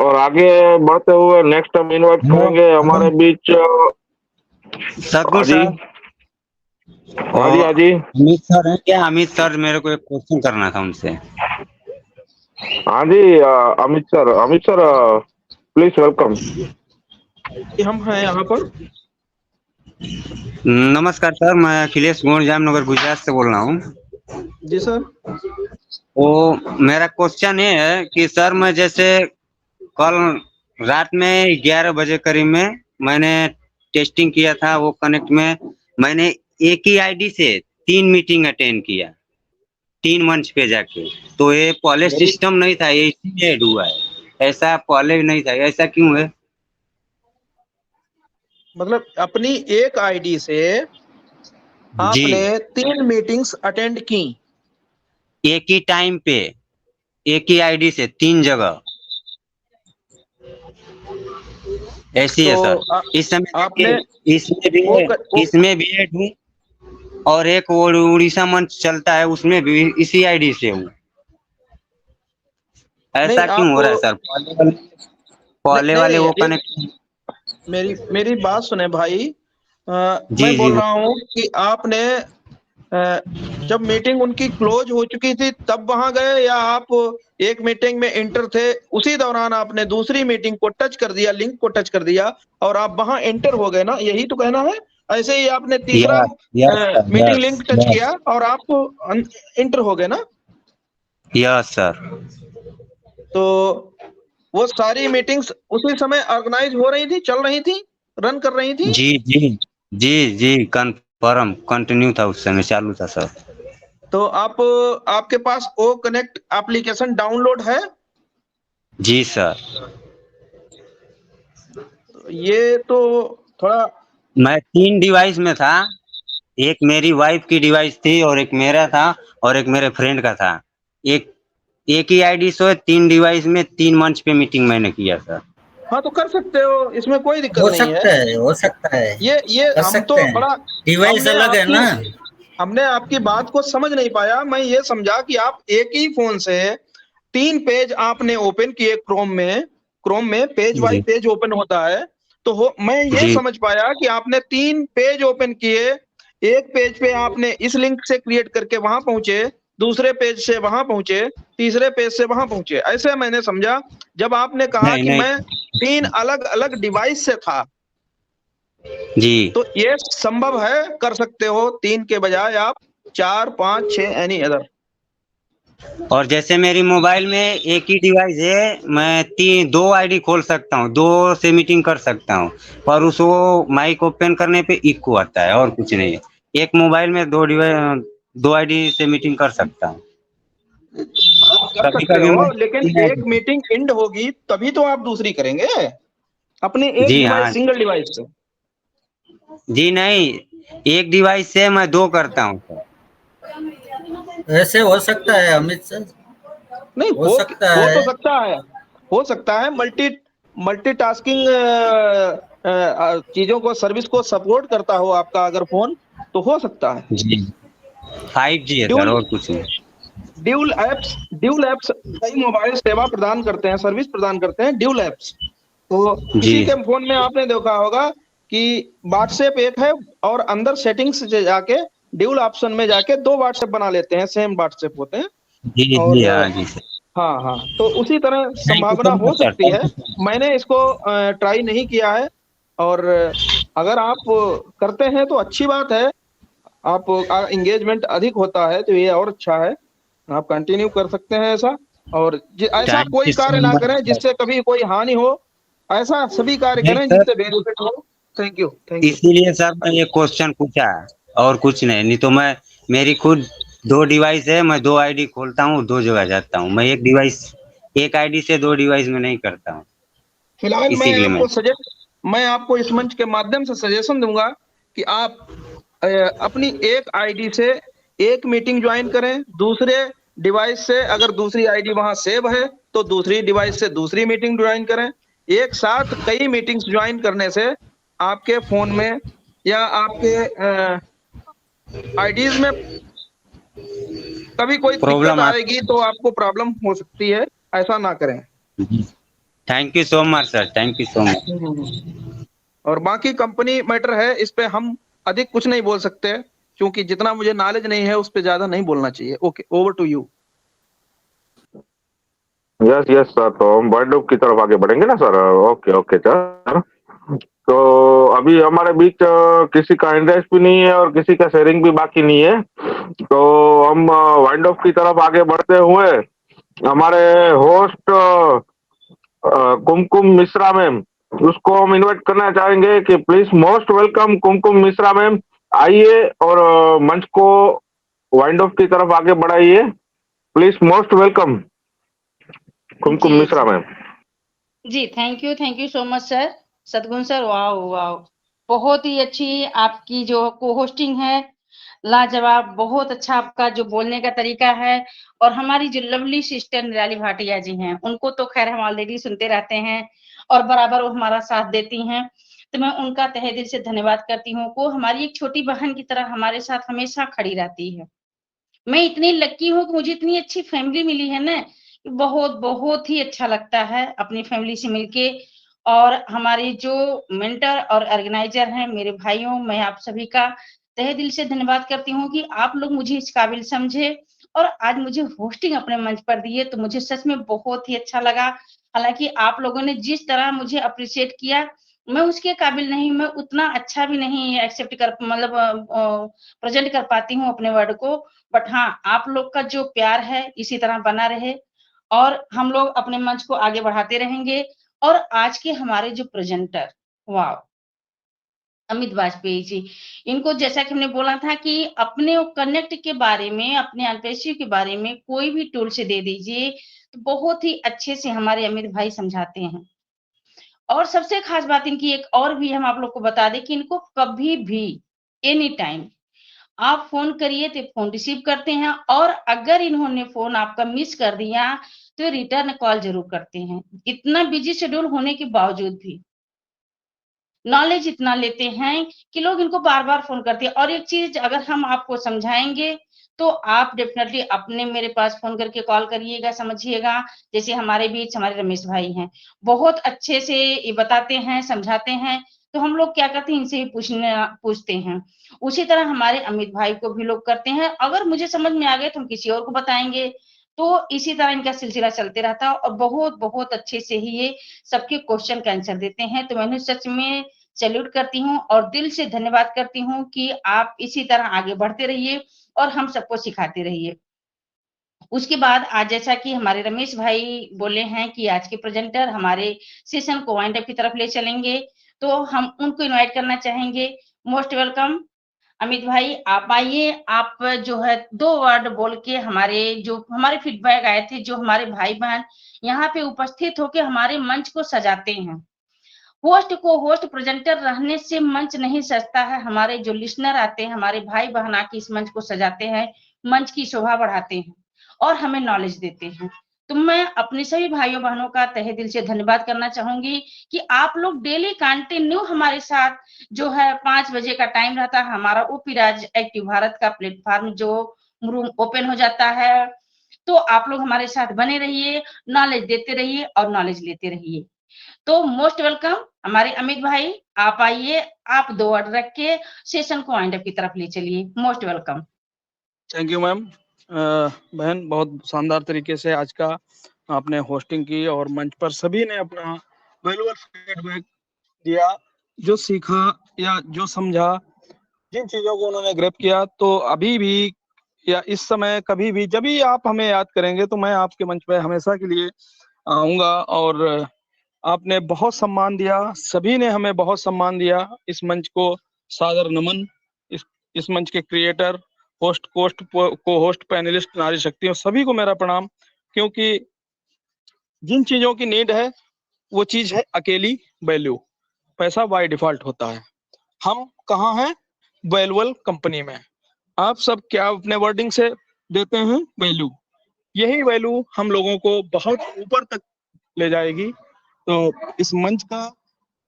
और आगे बढ़ते हुए नेक्स्ट टाइम इनवाइट करेंगे हमारे बीच सतगुरु सर। हाँ जी अमित सर है क्या? अमित सर, मेरे को एक क्वेश्चन करना था उनसे। हाँ जी अमित सर प्लीज वेलकम। हम हैं यहाँ पर। नमस्कार सर, मैं अखिलेश गोंड जामनगर गुजरात से बोल रहा हूँ। जी सर। वो मेरा क्वेश्चन ये है कि सर मैं जैसे कल रात में 11 बजे करीब में मैंने टेस्टिंग किया था, वो कनेक्ट में मैंने एक ही आईडी से 3 मीटिंग अटेंड किया, 3 मंच पे जाके। तो ये पहले सिस्टम नहीं था, ये इसीलिए ऐड हुआ है, ऐसा पहले नहीं था, ऐसा क्यों है? मतलब अपनी एक आईडी से आपने 3 मीटिंग्स अटेंड की एक ही टाइम पे, एक ही आईडी से 3 जगह, ऐसी है सर। इस समय इसमें भी ऐड हूँ, और एक उड़ीसा मंच चलता है उसमें भी इसी आईडी से हूँ। ऐसा क्यों हो रहा है सर? पहले वाले वो कनेक्ट। मेरी बात सुने भाई, मैं बोल रहा हूँ कि आपने जब मीटिंग उनकी क्लोज हो चुकी थी तब वहां गए, या आप एक मीटिंग में इंटर थे उसी दौरान आपने दूसरी मीटिंग को टच कर दिया, लिंक को टच कर दिया और आप वहां एंटर हो गए ना, यही तो कहना है? ऐसे ही आपने तीसरा मीटिंग लिंक टच किया और आप इंटर हो गए ना? Yes sir. तो वो सारी मीटिंग्स उसी समय ऑर्गेनाइज हो रही थी, चल रही थी, रन कर रही थी? जी कंफर्म कंटिन्यू था, उस समय चालू था सर। तो आपके पास ओ कनेक्ट एप्लीकेशन डाउनलोड है? जी सर। ये तो थोड़ा, मैं 3 डिवाइस में था, एक मेरी वाइफ की डिवाइस थी और एक मेरा था और एक मेरे फ्रेंड का था। एक ही आईडी से 3 डिवाइस में 3 मंच पे मीटिंग मैंने किया सर। हाँ तो कर सकते हो, इसमें कोई दिक्कत नहीं है। हो सकता है। ये हम तो बड़ा डिवाइस अलग है ना। हमने आपकी बात को समझ नहीं पाया। मैं ये समझा कि आप एक ही फोन से 3 पेज आपने ओपन किए, क्रोम में पेज वाइज पेज ओपन होता है, तो मैं ये समझ पाया कि आपने 3 पेज ओपन किए, एक पेज पे आपने इस लिंक से क्रिएट करके वहां पहुंचे, दूसरे पेज से वहां पहुंचे, तीसरे पेज से वहां पहुंचे, ऐसे मैंने समझा। जब आपने कहा कि मैं 3 अलग अलग डिवाइस से था जी, तो ये संभव है, कर सकते हो 3 के बजाय आप 4, 5, 6 एनी अदर। और जैसे मेरी मोबाइल में एक ही डिवाइस है, मैं 2 आईडी खोल सकता हूँ, 2 से मीटिंग कर सकता हूँ, पर उसको माइक ओपन करने पे इको आता है और कुछ नहीं है। एक मोबाइल में दो आईडी से मीटिंग कर सकता हूँ। आप कर कभी सकते कभी हो, मैं लेकिन एक मीटिंग एंड होगी तभी तो आप दूसरी करेंगे अपने एक जी डिवाइस, हाँ, सिंगल डिवाइस से। जी नहीं, एक डिवाइस से मैं 2 करता हूँ सर। ऐसे हो सकता है अमित सर, नहीं हो सकता हो है। तो सकता है, हो सकता है। मल्टीटास्किंग चीजों को, सर्विस को सपोर्ट करता हो आपका अगर फोन, तो हो सकता है। जी 5G है सर, ड्यूल और कुछ नहीं। ड्यूल एप्स कई मोबाइल सेवा प्रदान करते हैं, सर्विस प्रदान करते हैं, ड्यूल एप्स। तो जी किसी के फोन में आपने देखा होगा कि व्हाट्सएप एक है और अंदर सेटिंग्स से जाके ड्यूल ऑप्शन में जाके 2 व्हाट्सएप बना लेते हैं, सेम व्हाट्सएप होते हैं। जी और जी हाँ जी सर। हाँ हाँ, तो उसी तरह थैंक यू संभावना सो हो मच सर, सकती है। Thank you so much. मैंने इसको ट्राई नहीं किया है, और अगर आप करते हैं तो अच्छी बात है। आप एंगेजमेंट अधिक होता है तो ये और अच्छा है, आप कंटिन्यू कर सकते हैं ऐसा। और ऐसा थैंक कोई यू कार्य सो ना मच करें सर। जिससे कभी कोई हानि हो, ऐसा सभी कार्य नहीं करें सर, जिससे बेनिफिट हो। Thank you, thank you. इसीलिए सर मैं ये क्वेश्चन पूछा है, और कुछ नहीं तो मैं, मेरी खुद 2 डिवाइस है, मैं 2 आईडी खोलता हूँ, 2 जगह जाता हूँ। मैं एक आईडी से 2 डिवाइस में नहीं करता हूँ, फिलहाल इसीलिए मैं आपको इस मंच के माध्यम से सजेशन दूंगा कि आप अपनी एक आईडी से एक मीटिंग ज्वाइन करें, दूसरे डिवाइस से अगर दूसरी आईडी वहां सेव है तो दूसरी डिवाइस से दूसरी मीटिंग ज्वाइन करें। एक साथ कई मीटिंग्स ज्वाइन करने से आपके फोन में या आपके आईडीज में कभी कोई दिक्कत प्रॉब्लम आएगी तो आपको प्रॉब्लम हो सकती है, ऐसा ना करें। Thank you so much sir, thank you so much. और बाकी कंपनी मैटर है, इस पे हम अधिक कुछ नहीं बोल सकते, क्योंकि जितना मुझे नॉलेज नहीं है उस पे ज्यादा नहीं बोलना चाहिए। Okay, over to you. Yes yes sir, तो हम वर्ल्ड की तरफ आगे बढ़ेंगे ना सर। Okay okay sir. तो अभी हमारे बीच किसी का इंटरेस्ट भी नहीं है और किसी का शेयरिंग भी बाकी नहीं है, तो हम वाइंड ऑफ की तरफ आगे बढ़ते हुए हमारे होस्ट कुमकुम मिश्रा मैम, उसको हम इनवाइट करना चाहेंगे कि please most welcome Kumkum Mishra ma'am, आइए और मंच को वाइंड ऑफ की तरफ आगे बढ़ाइए। Please most welcome Kumkum ji Mishra ma'am. जी, thank you so much sir, Sadgun sir. Wow wow, बहुत ही अच्छी आपकी जो को होस्टिंग है, लाजवाब। बहुत अच्छा आपका जो बोलने का तरीका है। और हमारी जो लवली सिस्टर निराली भाटिया जी हैं, उनको तो खैर हम ऑलरेडी सुनते रहते हैं और बराबर वो हमारा साथ देती हैं, तो मैं उनका तहे दिल से धन्यवाद करती हूँ। वो हमारी एक छोटी बहन की तरह हमारे साथ हमेशा खड़ी रहती है। मैं इतनी लकी हूँ कि मुझे इतनी अच्छी फैमिली मिली है ना, बहुत बहुत ही अच्छा लगता है अपनी फैमिली से मिलके। और हमारे जो मेंटर और ऑर्गेनाइजर हैं मेरे भाइयों, मैं आप सभी का तहे दिल से धन्यवाद करती हूँ कि आप लोग मुझे इस काबिल समझे और आज मुझे होस्टिंग अपने मंच पर दिए, तो मुझे सच में बहुत ही अच्छा लगा। हालांकि आप लोगों ने जिस तरह मुझे अप्रिशिएट किया, मैं उसके काबिल नहीं, मैं उतना अच्छा भी नहीं एक्सेप्ट कर मतलब प्रेजेंट कर पाती हूँ अपने वर्ड को। बट हाँ, आप लोग का जो प्यार है इसी तरह बना रहे और हम लोग अपने मंच को आगे बढ़ाते रहेंगे। और आज के हमारे जो प्रेजेंटर, वाह, अमित वाजपेयी जी, इनको जैसा कि हमने बोला था कि अपने कनेक्ट के बारे में, अपने अंतर्राष्ट्रीय के बारे में कोई भी टूल से दे दीजिए, तो बहुत ही अच्छे से हमारे अमित भाई समझाते हैं। और सबसे खास बात इनकी एक और भी हम आप लोग को बता दें कि इनको कभी भी एनी टाइम आप फ़ोन करिए तो फ़ोन रिसीव करते हैं, और अगर इन्होंने फ़ोन आपका मिस कर दिया, तो रिटर्न कॉल ज़रूर करते हैं। इतना बिज़ी शेड्यूल होने के बावजूद भी। नॉलेज इतना लेते हैं कि लोग इनको बार-बार फ़ोन करते हैं। और एक चीज़ अगर हम आपको समझाएँगे, तो आप डेफ़िनेटली अपने मेरे पास फ़ोन करके कॉल करिएगा, समझिएगा। जैसे हमारे बीच हमारे रमेश भाई हैं, बहुत अच्छे से ये बताते हैं, समझाते हैं, तो हम लोग क्या करते हैं, इनसे ही पूछते हैं। उसी तरह हमारे अमित भाई को भी लोग करते हैं, अगर मुझे समझ में आ गए तो हम किसी और को बताएँगे। तो इसी तरह इनका सिलसिला चलते रहता है और बहुत-बहुत अच्छे से ही ये सबके क्वेश्चन का आंसर देते हैं। तो मैं उन्हें सच में सैल्यूट करती हूँ और दिल से धन्यवाद करती हूँ कि आप इसी तरह आगे बढ़ते रहिए और हम सबको सिखाते रहिए। उसके बाद आज जैसा कि हमारे रमेश भाई बोले हैं कि आज के प्रेजेंटर हमारे सेशन को वाइंड अप की तरफ ले चलेंगे, तो हम उनको इनवाइट करना चाहेंगे। मोस्ट वेलकम अमित भाई आप आइए, आप जो है 2 वर्ड बोल के हमारे फीडबैक आए थे, जो हमारे भाई बहन यहाँ पे उपस्थित होके हमारे मंच को सजाते हैं। होस्ट प्रेजेंटर रहने से मंच नहीं सजता है। हमारे जो लिसनर आते हैं, हमारे भाई बहन आके इस मंच को सजाते हैं, मंच की शोभा बढ़ाते हैं और हमें नॉलेज देते हैं। तो मैं अपने सभी भाइयों बहनों का तहे दिल से धन्यवाद करना चाहूंगी कि आप लोग डेली कंटिन्यू हमारे साथ जो है 5 बजे का टाइम रहता है हमारा ओपी राज एक्टिव भारत का प्लेटफॉर्म जो रूम ओपन हो जाता है, तो आप लोग हमारे साथ बने रहिए, नॉलेज देते रहिए और नॉलेज लेते रहिए। तो मोस्ट वेलकम हमारे अमित भाई, आप आइए, आप 2 वर्ड रख के सेशन को वाइंड अप की तरफ ले चलिए। Most welcome. Thank you ma'am. बहन बहुत शानदार तरीके से आज का आपने होस्टिंग की और मंच पर सभी ने अपना वैल्यूएबल फीडबैक दिया, जो सीखा या जो समझा, जिन चीजों को उन्होंने ग्रैब किया। तो अभी भी या इस समय कभी भी जब भी आप हमें याद करेंगे तो मैं आपके मंच पर हमेशा के लिए आऊंगा। और आपने बहुत सम्मान दिया, सभी ने हमें बहुत सम्मान दिया। इस मंच को सादर नमन। इस मंच के क्रिएटर, होस्ट, को होस्ट, पैनलिस्ट, नारी शक्ति और सभी को मेरा प्रणाम, क्योंकि जिन चीजों की नीड है वो चीज है अकेली वैल्यू। पैसा बाय डिफॉल्ट होता है। हम कहाँ हैं? वैल्यूएबल कंपनी में। आप सब क्या अपने वर्डिंग से देते हैं? वैल्यू। यही वैल्यू हम लोगों को बहुत ऊपर तक ले जाएगी। तो इस मंच का,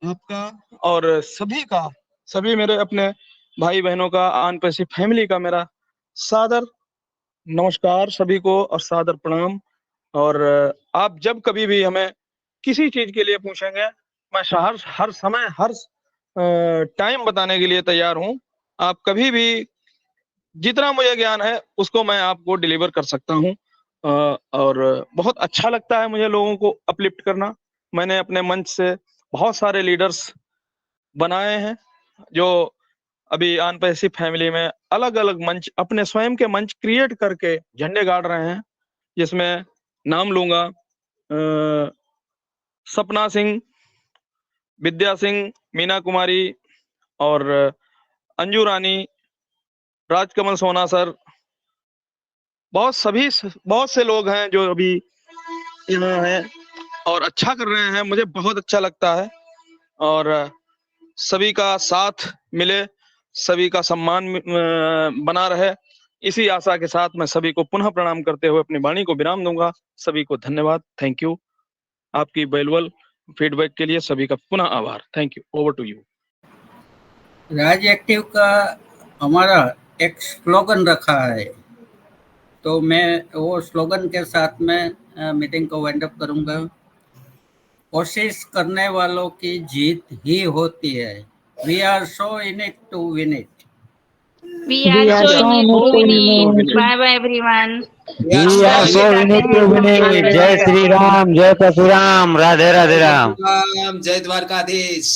आपका और सभी मेरे अपने भाई बहनों का, आन पैसी फैमिली का मेरा सादर नमस्कार सभी को और सादर प्रणाम। और आप जब कभी भी हमें किसी चीज के लिए पूछेंगे, मैं हर समय हर टाइम बताने के लिए तैयार हूं। आप कभी भी जितना मुझे ज्ञान है उसको मैं आपको डिलीवर कर सकता हूं। और बहुत अच्छा लगता है मुझे लोगों को अपलिफ्ट करना। मैंने अपने मंच से बहुत सारे लीडर्स बनाए हैं जो अभी आन पैसी फैमिली में अलग अलग मंच, अपने स्वयं के मंच क्रिएट करके झंडे गाड़ रहे हैं, जिसमें नाम लूंगा सपना सिंह, विद्या सिंह, मीना कुमारी और अंजू रानी, राजकमल सोना सर, बहुत से लोग हैं जो अभी यहाँ हैं और अच्छा कर रहे हैं। मुझे बहुत अच्छा लगता है और सभी का साथ मिले, सभी का सम्मान बना रहे, इसी आशा के साथ मैं सभी को पुनः प्रणाम करते हुए अपनी वाणी को विराम दूंगा। सभी को धन्यवाद। Thank you. आपकी वैल्यूएबल फीडबैक के लिए सभी का पुनः आभार। Thank you. Over to you. Raj active का हमारा एक स्लोगन रखा है, तो मैं वो स्लोगन के साथ में मीटिंग को वाइंड अप करूंगा। कोशिश करने वालों की जीत ही होती है। We are so in it to win it. We are so in it to win it. Bye bye everyone. We are so in it to win it. जय श्री राम, जय परशुराम, राधे राधे राम। जय द्वारकाधीश।